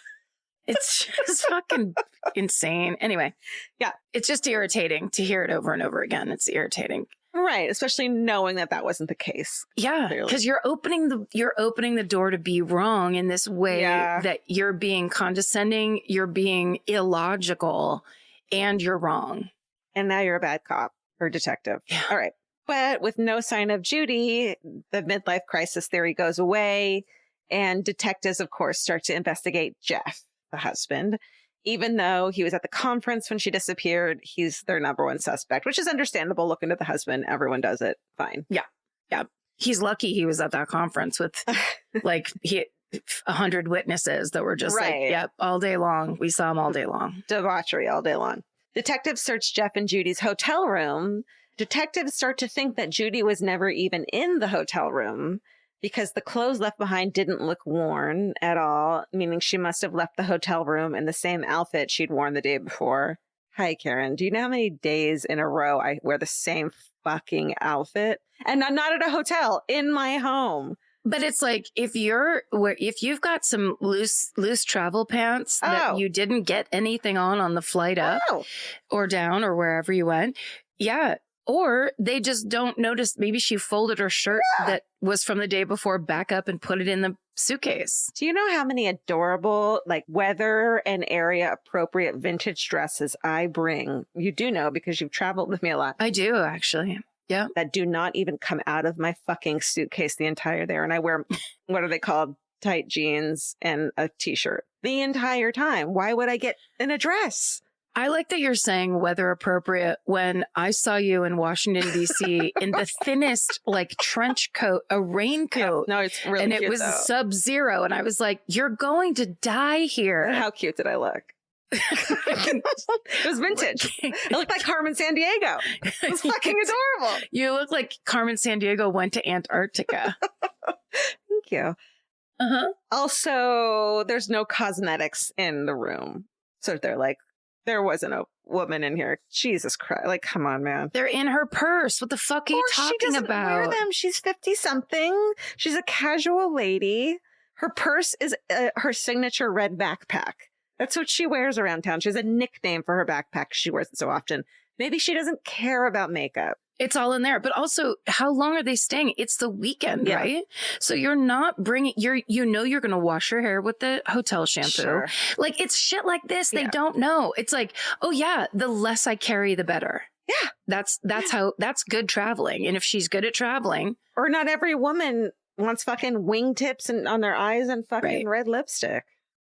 [SPEAKER 4] It's just fucking insane. Anyway. Yeah. It's just irritating to hear it over and over again. It's irritating.
[SPEAKER 5] Right. Especially knowing that that wasn't the case.
[SPEAKER 4] Yeah. Because you're opening the door to be wrong in this way that you're being condescending, you're being illogical, and you're wrong.
[SPEAKER 5] And now you're a bad cop or detective. Yeah. All right. But with no sign of Judy, the midlife crisis theory goes away. And detectives, of course, start to investigate Jeff, the husband. Even though he was at the conference when she disappeared, he's their number one suspect, which is understandable. Looking at the husband, everyone does it. Fine. Yeah.
[SPEAKER 4] Yeah. He's lucky he was at that conference with like 100 witnesses that were just like, yep, all day long. We saw him all day long.
[SPEAKER 5] Debauchery all day long. Detectives search Jeff and Judy's hotel room. Detectives start to think that Judy was never even in the hotel room because the clothes left behind didn't look worn at all, meaning she must have left the hotel room in the same outfit she'd worn the day before. Hi, Karen. Do you know how many days in a row I wear the same fucking outfit? And I'm not at a hotel, in my home.
[SPEAKER 4] But it's like if you've got some loose travel pants that you didn't get anything on the flight up or down or wherever you went. Yeah. Or they just don't notice. Maybe she folded her shirt that was from the day before back up and put it in the suitcase.
[SPEAKER 5] Do you know how many adorable, like weather and area appropriate vintage dresses I bring? You do know because you've traveled with me a lot.
[SPEAKER 4] I do, actually. Yeah.
[SPEAKER 5] That do not even come out of my fucking suitcase the entire there. And I wear, what are they called? Tight jeans and a t-shirt the entire time. Why would I get in a dress?
[SPEAKER 4] I like that you're saying weather appropriate when I saw you in Washington, D.C. in the thinnest, like trench coat, a raincoat.
[SPEAKER 5] Yeah, no, it's really
[SPEAKER 4] cute. And
[SPEAKER 5] it
[SPEAKER 4] was sub-zero. And I was like, you're going to die here.
[SPEAKER 5] How cute did I look? It was vintage. I looked like Carmen Sandiego. It was fucking adorable.
[SPEAKER 4] You look like Carmen Sandiego went to Antarctica.
[SPEAKER 5] Thank you. Uh-huh. Also, there's no cosmetics in the room. So they're like, there wasn't a woman in here. Jesus Christ. Like, come on, man.
[SPEAKER 4] They're in her purse. What the fuck are you talking about?
[SPEAKER 5] Wear them. She's 50-something. She's a casual lady. Her purse is her signature red backpack. That's what she wears around town. She has a nickname for her backpack. She wears it so often. Maybe she doesn't care about makeup.
[SPEAKER 4] It's all in there. But also, how long are they staying? It's the weekend, right? So you're not bringing, you're going to wash your hair with the hotel shampoo.
[SPEAKER 5] Sure.
[SPEAKER 4] Like, it's shit like this. They don't know. It's like, oh yeah, the less I carry, the better.
[SPEAKER 5] Yeah.
[SPEAKER 4] That's good traveling. And if she's good at traveling.
[SPEAKER 5] Or not every woman wants fucking wingtips and on their eyes and fucking red lipstick.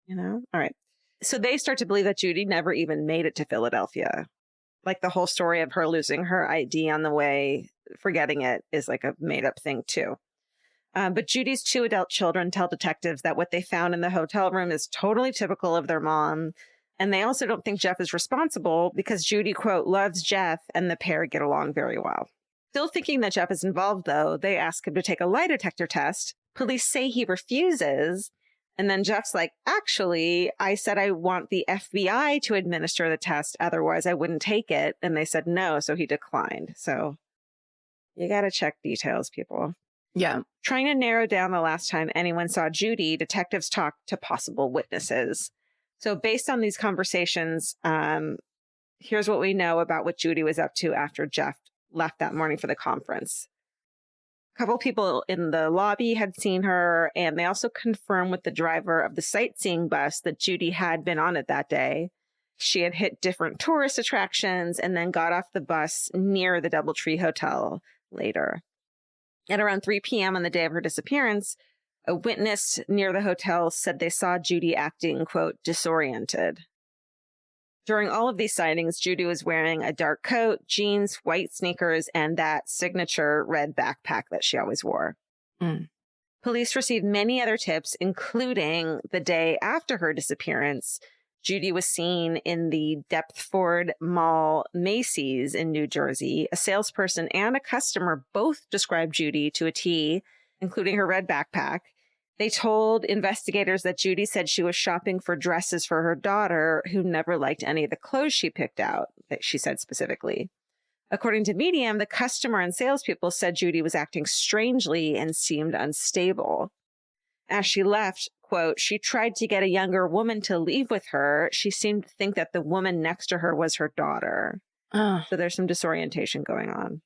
[SPEAKER 5] You know? All right. So they start to believe that Judy never even made it to Philadelphia. Like the whole story of her losing her ID on the way, forgetting it, is like a made up thing too. But Judy's 2 adult children tell detectives that what they found in the hotel room is totally typical of their mom. And they also don't think Jeff is responsible because Judy, quote, loves Jeff and the pair get along very well. Still thinking that Jeff is involved, though, they ask him to take a lie detector test. Police say he refuses. And then Jeff's like, actually, I said I want the FBI to administer the test. Otherwise, I wouldn't take it. And they said no, so he declined. So you got to check details, people.
[SPEAKER 4] Yeah.
[SPEAKER 5] Trying to narrow down the last time anyone saw Judy, detectives talked to possible witnesses. So based on these conversations, here's what we know about what Judy was up to after Jeff left that morning for the conference. A couple people in the lobby had seen her, and they also confirmed with the driver of the sightseeing bus that Judy had been on it that day. She had hit different tourist attractions and then got off the bus near the DoubleTree Hotel later. At around 3 p.m. on the day of her disappearance, a witness near the hotel said they saw Judy acting, quote, disoriented. During all of these sightings, Judy was wearing a dark coat, jeans, white sneakers, and that signature red backpack that she always wore. Police received many other tips, including the day after her disappearance. Judy was seen in the Deptford Mall Macy's in New Jersey. A salesperson and a customer both described Judy to a T, including her red backpack. They told investigators that Judy said she was shopping for dresses for her daughter, who never liked any of the clothes she picked out, that she said specifically. According to Medium, the customer and salespeople said Judy was acting strangely and seemed unstable. As she left, quote, she tried to get a younger woman to leave with her. She seemed to think that the woman next to her was her daughter. So there's some disorientation going on.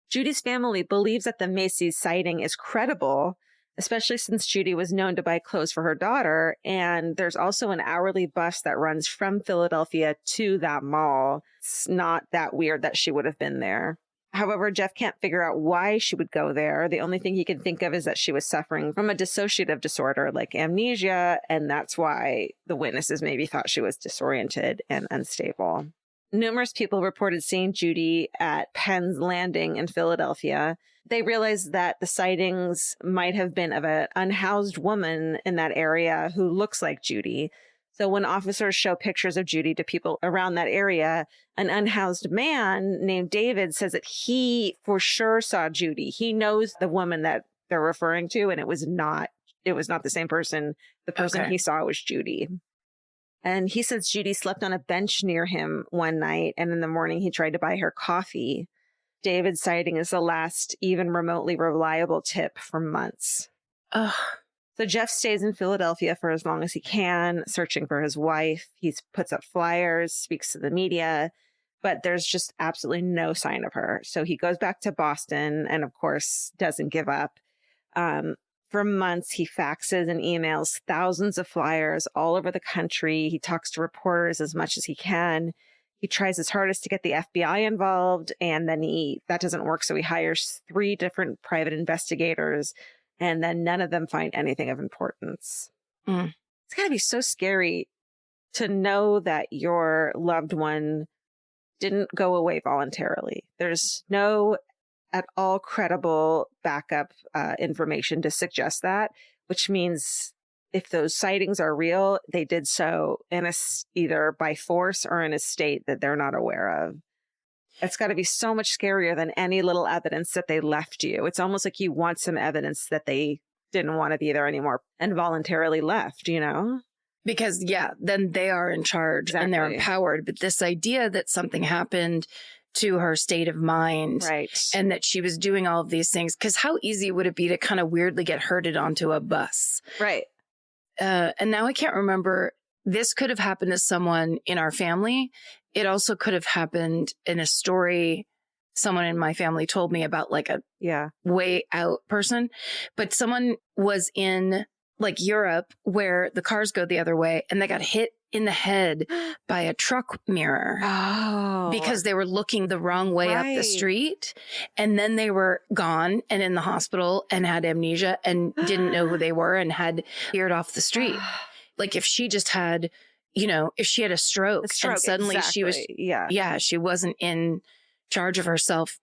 [SPEAKER 5] Judy's family believes that the Macy's sighting is credible, especially since Judy was known to buy clothes for her daughter. And there's also an hourly bus that runs from Philadelphia to that mall. It's not that weird that she would have been there. However, Jeff can't figure out why she would go there. The only thing he can think of is that she was suffering from a dissociative disorder like amnesia, and that's why the witnesses maybe thought she was disoriented and unstable. Numerous people reported seeing Judy at Penn's Landing in Philadelphia. They realized that the sightings might have been of an unhoused woman in that area who looks like Judy. So when officers show pictures of Judy to people around that area, an unhoused man named David says that he for sure saw Judy. He knows the woman that they're referring to, and it was not the same person. The person he saw was Judy. And he says Judy slept on a bench near him one night, and in the morning he tried to buy her coffee. David's sighting is the last even remotely reliable tip for months. So Jeff stays in Philadelphia for as long as he can, searching for his wife. He puts up flyers, speaks to the media, but there's just absolutely no sign of her. So he goes back to Boston and, of course, doesn't give up. For months, he faxes and emails thousands of flyers all over the country. He talks to reporters as much as he can. He tries his hardest to get the FBI involved, and then that doesn't work. So he hires 3 different private investigators, and then none of them find anything of importance. It's got to be so scary to know that your loved one didn't go away voluntarily. There's no at all credible backup information to suggest that, which means if those sightings are real, they did so in either by force or in a state that they're not aware of. It's got to be so much scarier than any little evidence that they left you. It's almost like you want some evidence that they didn't want to be there anymore and voluntarily left, you know?
[SPEAKER 4] Because, then they are in charge and they're empowered. But this idea that something happened to her state of mind,
[SPEAKER 5] right,
[SPEAKER 4] and that she was doing all of these things, because how easy would it be to kind of weirdly get herded onto a bus?
[SPEAKER 5] Right.
[SPEAKER 4] And now I can't remember. This could have happened to someone in our family. It also could have happened in a story someone in my family told me about, like a way out person. But someone was in like Europe where the cars go the other way, and they got hit in the head by a truck mirror because they were looking the wrong way up the street. And then they were gone and in the hospital and had amnesia and didn't know who they were and had veered off the street. Like if she just had, if she had a stroke and suddenly she was, she wasn't in charge of herself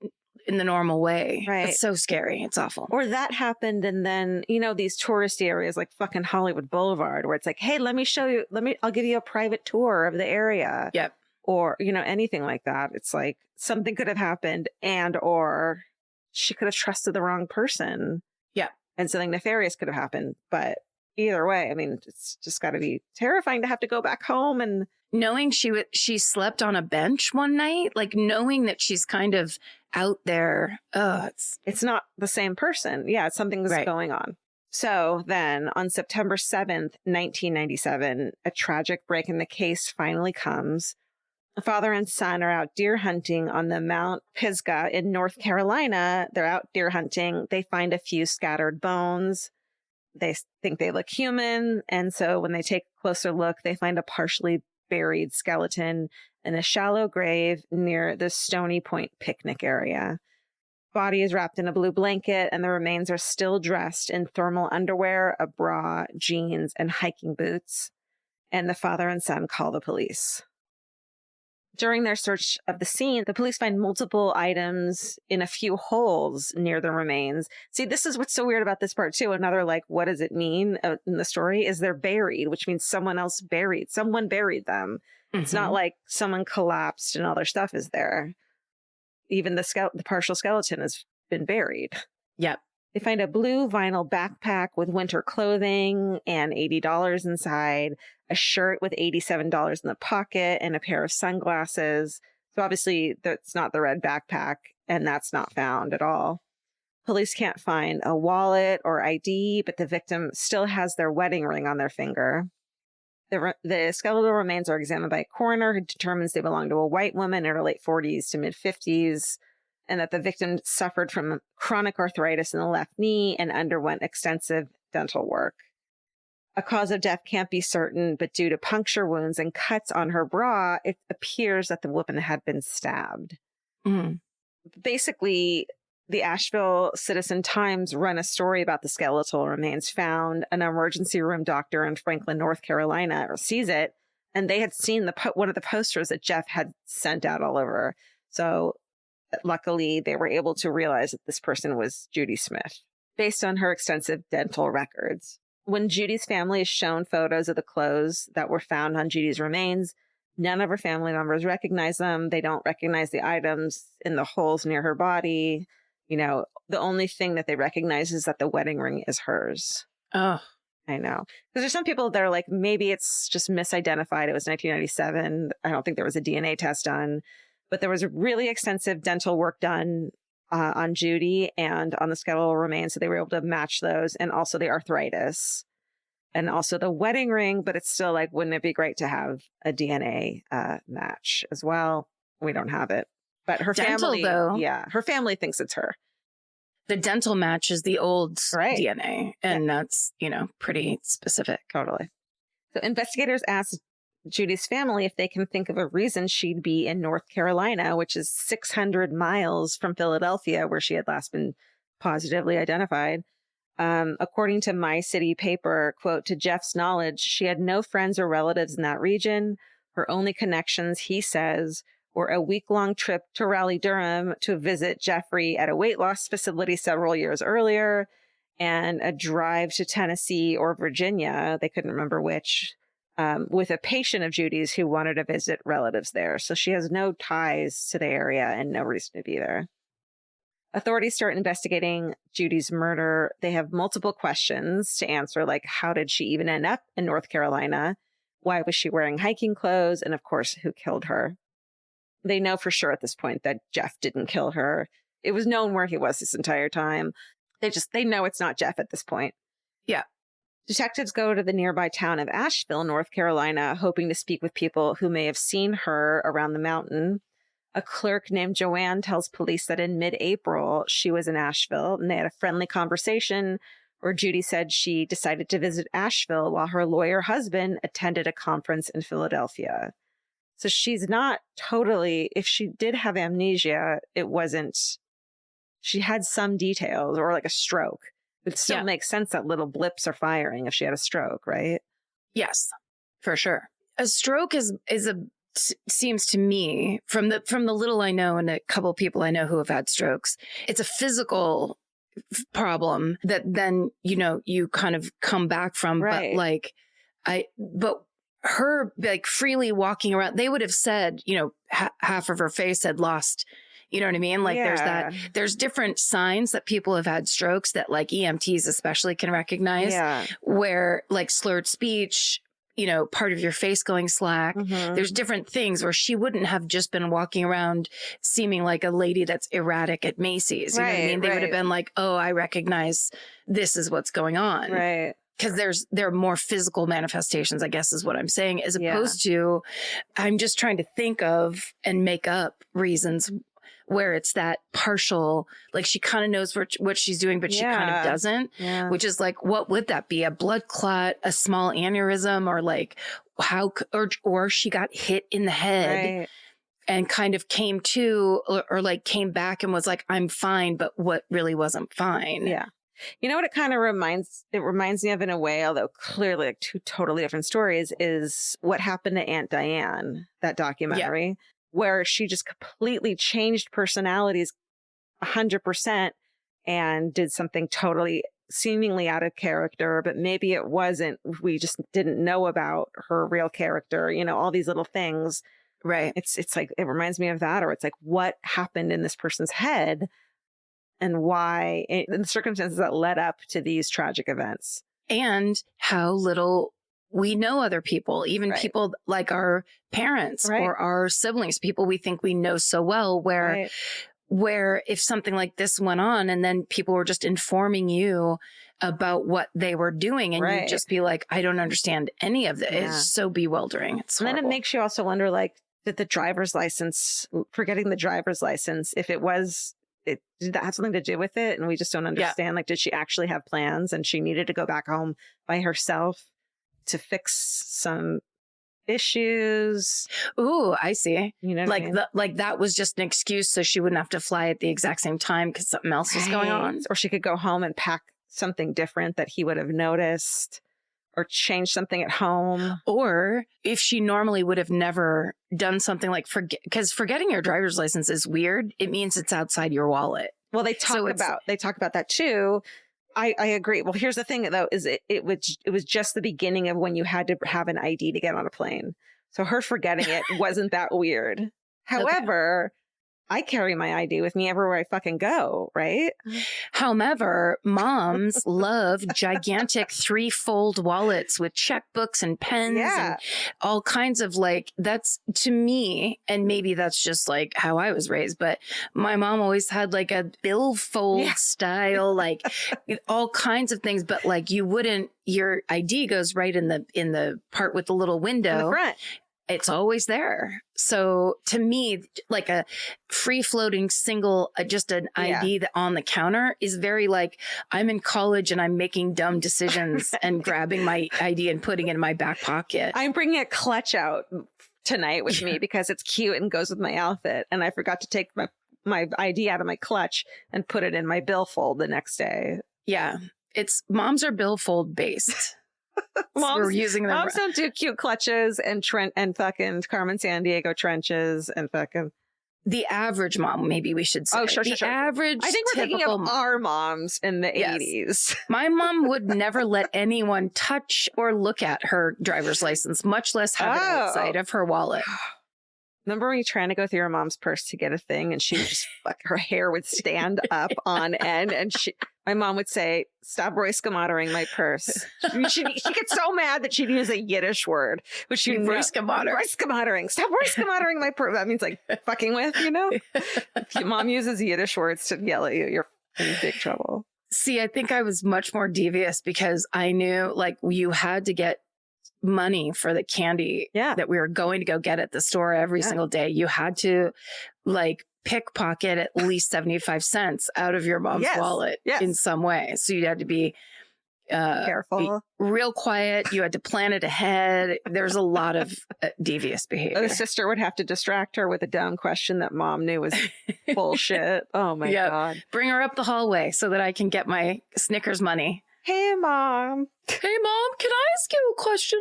[SPEAKER 4] in the normal way.
[SPEAKER 5] Right.
[SPEAKER 4] It's so scary. It's awful.
[SPEAKER 5] Or that happened. And then, these touristy areas like fucking Hollywood Boulevard, where it's like, hey, let me show you, I'll give you a private tour of the area.
[SPEAKER 4] Yep.
[SPEAKER 5] or, anything like that. It's like something could have happened or she could have trusted the wrong person.
[SPEAKER 4] Yeah.
[SPEAKER 5] And something nefarious could have happened. But either way, I mean, it's just got to be terrifying to have to go back home and
[SPEAKER 4] knowing she slept on a bench one night, like knowing that she's kind of out there.
[SPEAKER 5] It's not the same person. Yeah, something's going on. So then on September 7th, 1997, a tragic break in the case finally comes. A father and son are out deer hunting on the Mount Pisgah in North Carolina. They're out deer hunting. They find a few scattered bones. They think they look human. And so when they take a closer look, they find a partially buried skeleton in a shallow grave near the Stony Point picnic area. Body is wrapped in a blue blanket, and the remains are still dressed in thermal underwear, a bra, jeans, and hiking boots. And the father and son call the police. During their search of the scene, the police find multiple items in a few holes near the remains. See, this is what's so weird about this part, too. Another, what does it mean in the story is they're buried, which means someone buried them. Mm-hmm. It's not like someone collapsed and all their stuff is there. Even the partial skeleton has been buried.
[SPEAKER 4] Yep.
[SPEAKER 5] They find a blue vinyl backpack with winter clothing and $80 inside, a shirt with $87 in the pocket, and a pair of sunglasses. So obviously that's not the red backpack, and that's not found at all. Police can't find a wallet or ID, but the victim still has their wedding ring on their finger. The skeletal remains are examined by a coroner who determines they belong to a white woman in her late 40s to mid 50s, and that the victim suffered from chronic arthritis in the left knee and underwent extensive dental work. A cause of death can't be certain, but due to puncture wounds and cuts on her bra, it appears that the woman had been stabbed.
[SPEAKER 4] Mm.
[SPEAKER 5] Basically, the Asheville Citizen-Times run a story about the skeletal remains found. An emergency room doctor in Franklin, North Carolina sees it, and they had seen one of the posters that Jeff had sent out all over. So luckily, they were able to realize that this person was Judy Smith, based on her extensive dental records. When Judy's family is shown photos of the clothes that were found on Judy's remains, none of her family members recognize them. They don't recognize the items in the holes near her body. The only thing that they recognize is that the wedding ring is hers.
[SPEAKER 4] Oh,
[SPEAKER 5] I know. Because there's some people that are like, maybe it's just misidentified. It was 1997. I don't think there was a DNA test done. But there was really extensive dental work done on Judy and on the skeletal remains. So they were able to match those, and also the arthritis and also the wedding ring. But it's still like, wouldn't it be great to have a DNA match as well? We don't have it. But her family,
[SPEAKER 4] though,
[SPEAKER 5] her family thinks it's her.
[SPEAKER 4] The dental match is the old DNA, and that's, pretty specific.
[SPEAKER 5] Totally. So investigators asked Judy's family if they can think of a reason she'd be in North Carolina, which is 600 miles from Philadelphia, where she had last been positively identified. According to My City paper, quote, to Jeff's knowledge, she had no friends or relatives in that region. Her only connections, he says, were a week-long trip to Raleigh-Durham to visit Jeffrey at a weight loss facility several years earlier, and a drive to Tennessee or Virginia, they couldn't remember which, with a patient of Judy's who wanted to visit relatives there. So she has no ties to the area and no reason to be there. Authorities start investigating Judy's murder. They have multiple questions to answer, like how did she even end up in North Carolina? Why was she wearing hiking clothes? And of course, who killed her? They know for sure at this point that Jeff didn't kill her. It was known where he was this entire time. They know it's not Jeff at this point.
[SPEAKER 4] Yeah.
[SPEAKER 5] Detectives go to the nearby town of Asheville, North Carolina, hoping to speak with people who may have seen her around the mountain. A clerk named Joanne tells police that in mid-April, she was in Asheville, and they had a friendly conversation where Judy said she decided to visit Asheville while her lawyer husband attended a conference in Philadelphia. So she's not totally, if she did have amnesia, she had some details, or like a stroke. It still makes sense that little blips are firing if she had a stroke, right?
[SPEAKER 4] Yes, for sure. A stroke seems to me, from the little I know and a couple people I know who have had strokes, it's a physical problem that then, you kind of come back from.
[SPEAKER 5] Right.
[SPEAKER 4] But her like freely walking around, they would have said, you know, half of her face had lost, you know what I mean? Like there's different signs that people have had strokes that like EMTs especially can recognize, where like slurred speech, you know, part of your face going slack. There's different things where she wouldn't have just been walking around seeming like a lady that's erratic at Macy's. You know what I mean? They would have been like, oh, I recognize this is what's going on.
[SPEAKER 5] Right.
[SPEAKER 4] Because there are more physical manifestations, I guess is what I'm saying, as opposed to I'm just trying to think of and make up reasons where it's that partial, like she kind of knows what she's doing, but she kind of doesn't, which is like, what would that be? A blood clot, a small aneurysm, or like how, or she got hit in the head and kind of came to, or like came back and was like, I'm fine, but what really wasn't fine.
[SPEAKER 5] Yeah. You know what it kind of reminds me of in a way, although clearly like two totally different stories, is What Happened to Aunt Diane, that documentary, where she just completely changed personalities 100% and did something totally seemingly out of character, but maybe it wasn't. We just didn't know about her real character, you know, all these little things.
[SPEAKER 4] Right.
[SPEAKER 5] It's like, it reminds me of that, or it's like what happened in this person's head and why, in the circumstances that led up to these tragic events.
[SPEAKER 4] And how little we know other people, even people like our parents or our siblings, people we think we know so well, where if something like this went on and then people were just informing you about what they were doing and you'd just be like, I don't understand any of this. It's so bewildering. It's horrible.
[SPEAKER 5] And then it makes you also wonder, like, did the driver's license, forgetting the driver's license, if it was, did that have something to do with it? And we just don't understand. Like, did she actually have plans and she needed to go back home by herself to fix some issues?
[SPEAKER 4] Ooh, I see.
[SPEAKER 5] You know,
[SPEAKER 4] like like that was just an excuse so she wouldn't have to fly at the exact same time because something else was going on.
[SPEAKER 5] Or she could go home and pack something different that he would have noticed, or change something at home.
[SPEAKER 4] Or if she normally would have never done something like because forgetting your driver's license is weird. It means it's outside your wallet.
[SPEAKER 5] Well, they talk about that too. I agree. Well, here's the thing though, is it was just the beginning of when you had to have an ID to get on a plane. So her forgetting it wasn't that weird. However, I carry my ID with me everywhere I fucking go, right?
[SPEAKER 4] However, moms love gigantic 3-fold wallets with checkbooks and pens and all kinds of, like, that's to me, and maybe that's just like how I was raised, but my mom always had like a billfold style, like all kinds of things, but like your ID goes right in the part with the little window.
[SPEAKER 5] In the front.
[SPEAKER 4] It's always there. So to me, like a free floating single, just an ID on the counter is very like, I'm in college and I'm making dumb decisions and grabbing my ID and putting it in my back pocket.
[SPEAKER 5] I'm bringing a clutch out tonight with me because it's cute and goes with my outfit. And I forgot to take my ID out of my clutch and put it in my billfold the next day.
[SPEAKER 4] Yeah. Moms are billfold based. We're using them.
[SPEAKER 5] Moms don't do cute clutches and fucking Carmen Sandiego trenches and fucking.
[SPEAKER 4] The average mom, maybe we should say.
[SPEAKER 5] Oh, sure.
[SPEAKER 4] Average.
[SPEAKER 5] I think we're thinking of our moms in the 80s.
[SPEAKER 4] My mom would never let anyone touch or look at her driver's license, much less have it outside of her wallet.
[SPEAKER 5] Remember when you're trying to go through your mom's purse to get a thing and she would just, her hair would stand up on end and my mom would say, stop roiskamatering my purse. She gets so mad that she'd use a Yiddish word, which she roiskamatering. Stop roiskamatering my purse. That means like fucking with, you know? If your mom uses Yiddish words to yell at you, you're in big trouble.
[SPEAKER 4] See, I think I was much more devious because I knew like you had to get money for the candy that we were going to go get at the store every single day. You had to like pickpocket at least 75 cents out of your mom's wallet in some way. So you had to be
[SPEAKER 5] careful,
[SPEAKER 4] real quiet. You had to plan it ahead. There's a lot of devious behavior.
[SPEAKER 5] The sister would have to distract her with a dumb question that mom knew was bullshit. Oh my God.
[SPEAKER 4] Bring her up the hallway so that I can get my Snickers money.
[SPEAKER 5] Hey, Mom.
[SPEAKER 4] Hey, Mom, can I ask you a question?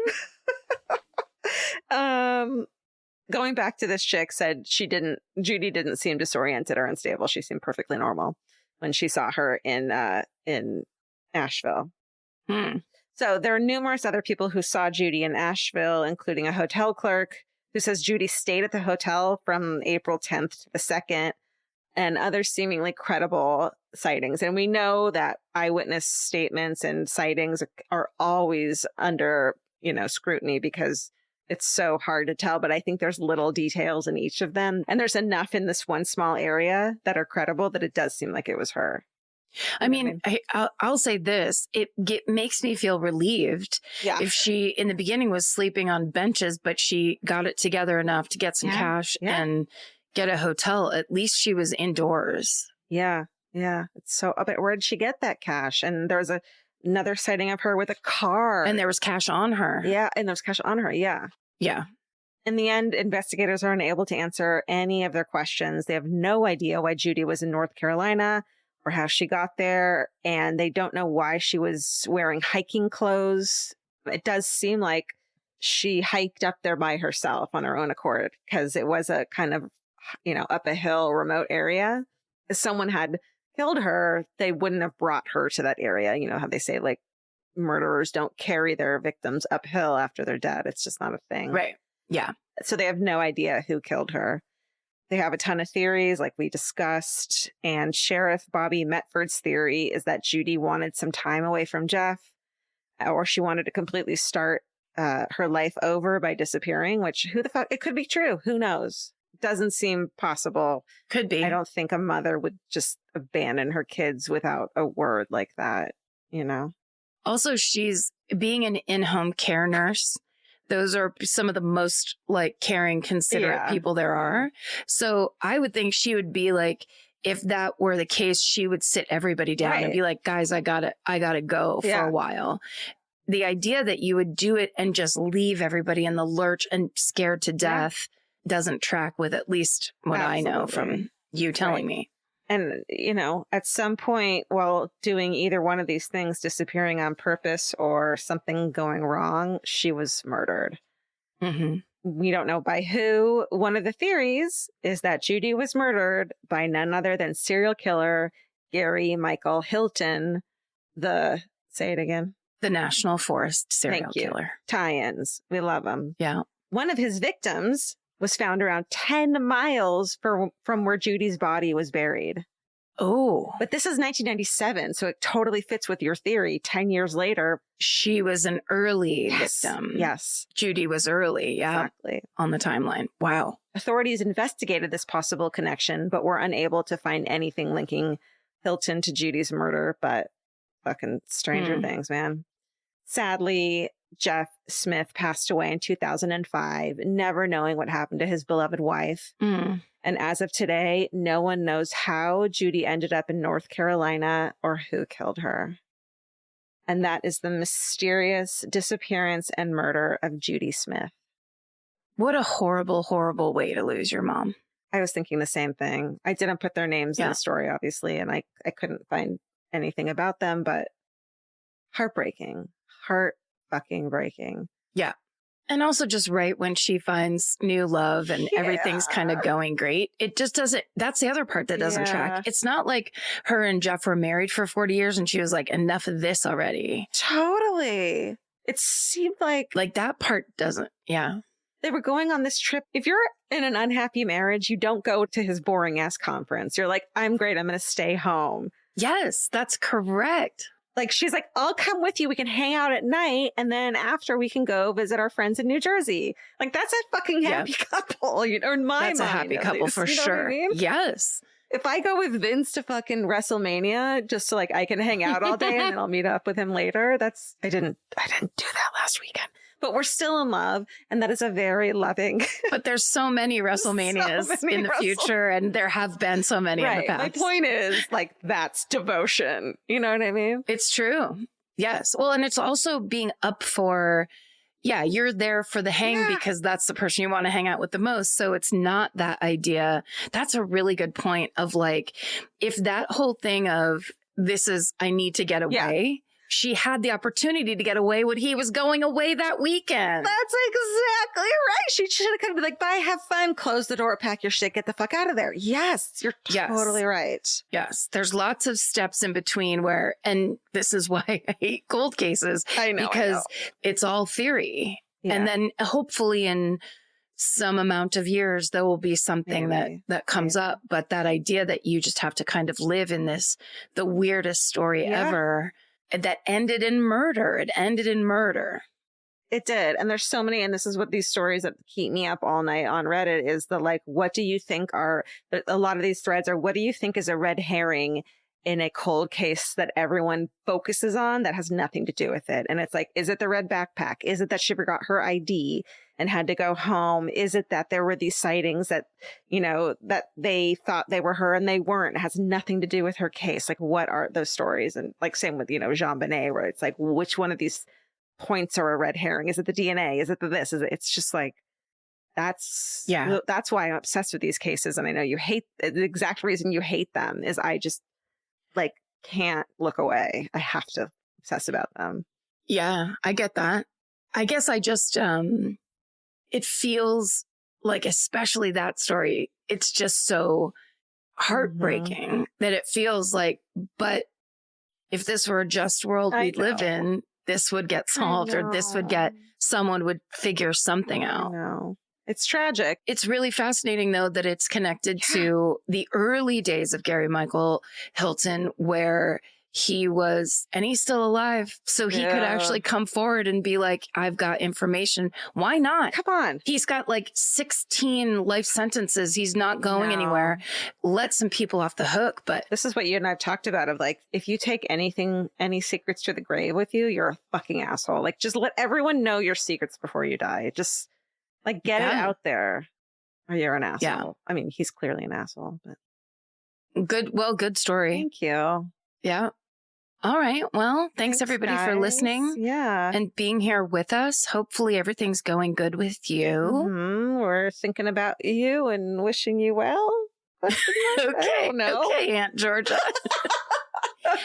[SPEAKER 5] Going back to this chick said Judy didn't seem disoriented or unstable. She seemed perfectly normal when she saw her in Asheville. So there are numerous other people who saw Judy in Asheville, including a hotel clerk who says Judy stayed at the hotel from April 10th to the 2nd, and other seemingly credible sightings. And we know that eyewitness statements and sightings are always under, scrutiny because it's so hard to tell. But I think there's little details in each of them. And there's enough in this one small area that are credible that it does seem like it was her.
[SPEAKER 4] I mean, I'll say this. It makes me feel relieved if she, in the beginning, was sleeping on benches, but she got it together enough to get some cash and get a hotel. At least she was indoors.
[SPEAKER 5] Yeah. It's so, but where did she get that cash? And there was another sighting of her with a car.
[SPEAKER 4] And there was cash on her.
[SPEAKER 5] Yeah. And there was cash on her. Yeah.
[SPEAKER 4] Yeah.
[SPEAKER 5] In the end, investigators are unable to answer any of their questions. They have no idea why Judy was in North Carolina or how she got there. And they don't know why she was wearing hiking clothes. It does seem like she hiked up there by herself on her own accord because it was a kind of, up a hill, remote area. If someone had killed her, they wouldn't have brought her to that area. You know how they say, like, murderers don't carry their victims uphill after they're dead. It's just not a thing.
[SPEAKER 4] Right. Yeah.
[SPEAKER 5] So they have no idea who killed her. They have a ton of theories, like we discussed. And Sheriff Bobby Metford's theory is that Judy wanted some time away from Jeff, or she wanted to completely start her life over by disappearing, which who the fuck? It could be true. Who knows? Doesn't seem possible.
[SPEAKER 4] Could be.
[SPEAKER 5] I don't think a mother would just abandon her kids without a word like that,
[SPEAKER 4] Also, she's being an in-home care nurse. Those are some of the most caring, considerate people there are. So I would think she would be like, if that were the case, she would sit everybody down and be like, guys, I gotta go for a while. The idea that you would do it and just leave everybody in the lurch and scared to death doesn't track with at least what I know from you telling me.
[SPEAKER 5] And, at some point while doing either one of these things, disappearing on purpose or something going wrong, she was murdered.
[SPEAKER 4] Mm-hmm.
[SPEAKER 5] We don't know by who. One of the theories is that Judy was murdered by none other than serial killer Gary Michael Hilton, say it again.
[SPEAKER 4] The National Forest serial killer.
[SPEAKER 5] Tie-ins. We love them.
[SPEAKER 4] Yeah.
[SPEAKER 5] One of his victims was found around 10 miles from where Judy's body was buried.
[SPEAKER 4] Oh.
[SPEAKER 5] But this is 1997, so it totally fits with your theory. 10 years later.
[SPEAKER 4] She was an early victim.
[SPEAKER 5] Yes.
[SPEAKER 4] Judy was early,
[SPEAKER 5] Exactly.
[SPEAKER 4] On the timeline. Wow.
[SPEAKER 5] Authorities investigated this possible connection, but were unable to find anything linking Hilton to Judy's murder, but fucking stranger things, man. Sadly, Jeff Smith passed away in 2005, never knowing what happened to his beloved wife. And as of today, no one knows how Judy ended up in North Carolina or who killed her. And that is the mysterious disappearance and murder of Judy Smith.
[SPEAKER 4] What a horrible, horrible way to lose your mom.
[SPEAKER 5] I was thinking the same thing. I didn't put their names in the story, obviously, and I couldn't find anything about them, but heartbreaking. Fucking breaking.
[SPEAKER 4] Yeah. And also just right when she finds new love and everything's kind of going great. It just doesn't, that's the other part that doesn't track. It's not like her and Jeff were married for 40 years and she was like, enough of this already.
[SPEAKER 5] Totally. It seemed like
[SPEAKER 4] that part doesn't. Yeah.
[SPEAKER 5] They were going on this trip. If you're in an unhappy marriage, you don't go to his boring ass conference. You're like, I'm great. I'm going to stay home.
[SPEAKER 4] Yes, that's correct.
[SPEAKER 5] Like, she's like, I'll come with you. We can hang out at night. And then after we can go visit our friends in New Jersey. Like, that's a fucking happy couple, in my mind.
[SPEAKER 4] That's a happy couple for sure. I mean? Yes.
[SPEAKER 5] If I go with Vince to fucking WrestleMania just so I can hang out all day and then I'll meet up with him later. I didn't do that last weekend. But we're still in love, and that is a very loving.
[SPEAKER 4] But there's so many WrestleManias in the future, and there have been so many in the past.
[SPEAKER 5] My point is, that's devotion. You know what I mean?
[SPEAKER 4] It's true. Yes. Well, and it's also being up for, you're there for the hang because that's the person you want to hang out with the most. So it's not that idea. That's a really good point of if that whole thing of I need to get away. she had the opportunity to get away when he was going away that weekend.
[SPEAKER 5] That's exactly right. She should have come to be like, bye, have fun, close the door, pack your shit, get the fuck out of there. Yes, you're totally right.
[SPEAKER 4] Yes. There's lots of steps in between where, and this is why I hate cold cases.
[SPEAKER 5] I know.
[SPEAKER 4] Because it's all theory. Yeah. And then hopefully in some amount of years, there will be something that comes up. But that idea that you just have to kind of live in this, the weirdest story ever, that ended in murder. It ended in murder.
[SPEAKER 5] It did. And there's so many, and this is what these stories that keep me up all night on Reddit is the like, what do you think are, a lot of these threads are, what do you think is a red herring in a cold case that everyone focuses on that has nothing to do with it? And it's like, is it the red backpack? Is it that she forgot her ID and had to go home? Is it that there were these sightings that, you know, that they thought they were her and they weren't? It has nothing to do with her case. Like, what are those stories? And like, same with, you know, JonBenet, where it's like, which one of these points are a red herring? Is it the DNA? Is it the this? Is it? It's just like, that's why I'm obsessed with these cases. And I know you hate, the exact reason you hate them is I just like can't look away. I have to obsess about them.
[SPEAKER 4] Yeah, I get that. I guess I just, it feels like, especially that story, it's just so heartbreaking that it feels like, but if this were a just world we'd live in, this would get solved or this would get, someone would figure something out.
[SPEAKER 5] No, it's tragic.
[SPEAKER 4] It's really fascinating, though, that it's connected to the early days of Gary Michael Hilton, where he was, and he's still alive. So he could actually come forward and be like, I've got information. Why not?
[SPEAKER 5] Come on.
[SPEAKER 4] He's got like 16 life sentences. He's not going anywhere. Let some people off the hook. But
[SPEAKER 5] this is what you and I've talked about of like, if you take anything, any secrets to the grave with you, you're a fucking asshole. Like, just let everyone know your secrets before you die. Just like get it out there or you're an asshole.
[SPEAKER 4] Yeah.
[SPEAKER 5] I mean, he's clearly an asshole, but
[SPEAKER 4] good story.
[SPEAKER 5] Thank you.
[SPEAKER 4] Yeah. All right. Well, thanks everybody for listening.
[SPEAKER 5] Yeah.
[SPEAKER 4] And being here with us. Hopefully everything's going good with you.
[SPEAKER 5] Mm-hmm. We're thinking about you and wishing you well.
[SPEAKER 4] Okay. Okay, Aunt Georgia.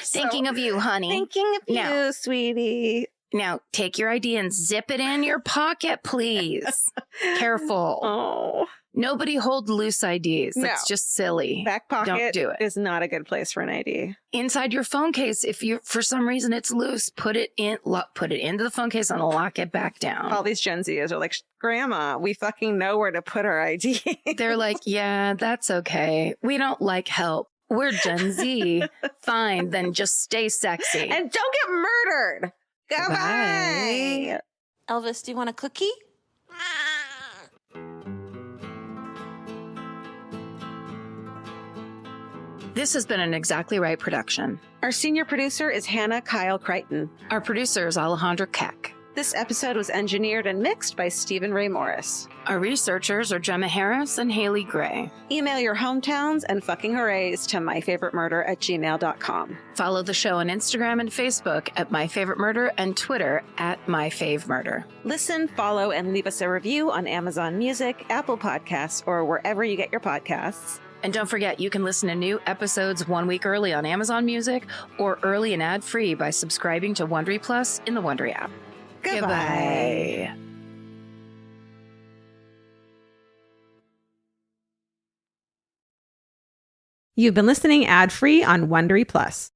[SPEAKER 4] Thinking of you, honey.
[SPEAKER 5] Thinking of you, sweetie.
[SPEAKER 4] Now, take your ID and zip it in your pocket, please. Careful.
[SPEAKER 5] Oh.
[SPEAKER 4] Nobody hold loose IDs. That's just silly.
[SPEAKER 5] Back pocket
[SPEAKER 4] Don't do it.
[SPEAKER 5] Is not a good place for an ID.
[SPEAKER 4] Inside your phone case, if you for some reason it's loose, put it into the phone case and lock it back down.
[SPEAKER 5] All these Gen Zers are like, Grandma, we fucking know where to put our ID.
[SPEAKER 4] They're like, yeah, that's okay. We don't like help. We're Gen Z. Fine, then just stay sexy.
[SPEAKER 5] And don't get murdered. Goodbye.
[SPEAKER 4] Bye.
[SPEAKER 1] Elvis, do you want a cookie?
[SPEAKER 4] This has been an Exactly Right production.
[SPEAKER 5] Our senior producer is Hannah Kyle Crichton.
[SPEAKER 4] Our producer is Alejandra Keck.
[SPEAKER 5] This episode was engineered and mixed by Stephen Ray Morris.
[SPEAKER 4] Our researchers are Gemma Harris and Haley Gray.
[SPEAKER 5] Email your hometowns and fucking hoorays to myfavoritemurder@gmail.com.
[SPEAKER 4] Follow the show on Instagram and Facebook at myfavoritemurder and Twitter at myfavemurder.
[SPEAKER 5] Listen, follow, and leave us a review on Amazon Music, Apple Podcasts, or wherever you get your podcasts.
[SPEAKER 4] And don't forget, you can listen to new episodes 1 week early on Amazon Music or early and ad-free by subscribing to Wondery Plus in the Wondery app.
[SPEAKER 5] Goodbye.
[SPEAKER 4] Goodbye.
[SPEAKER 1] You've been listening ad-free on Wondery Plus.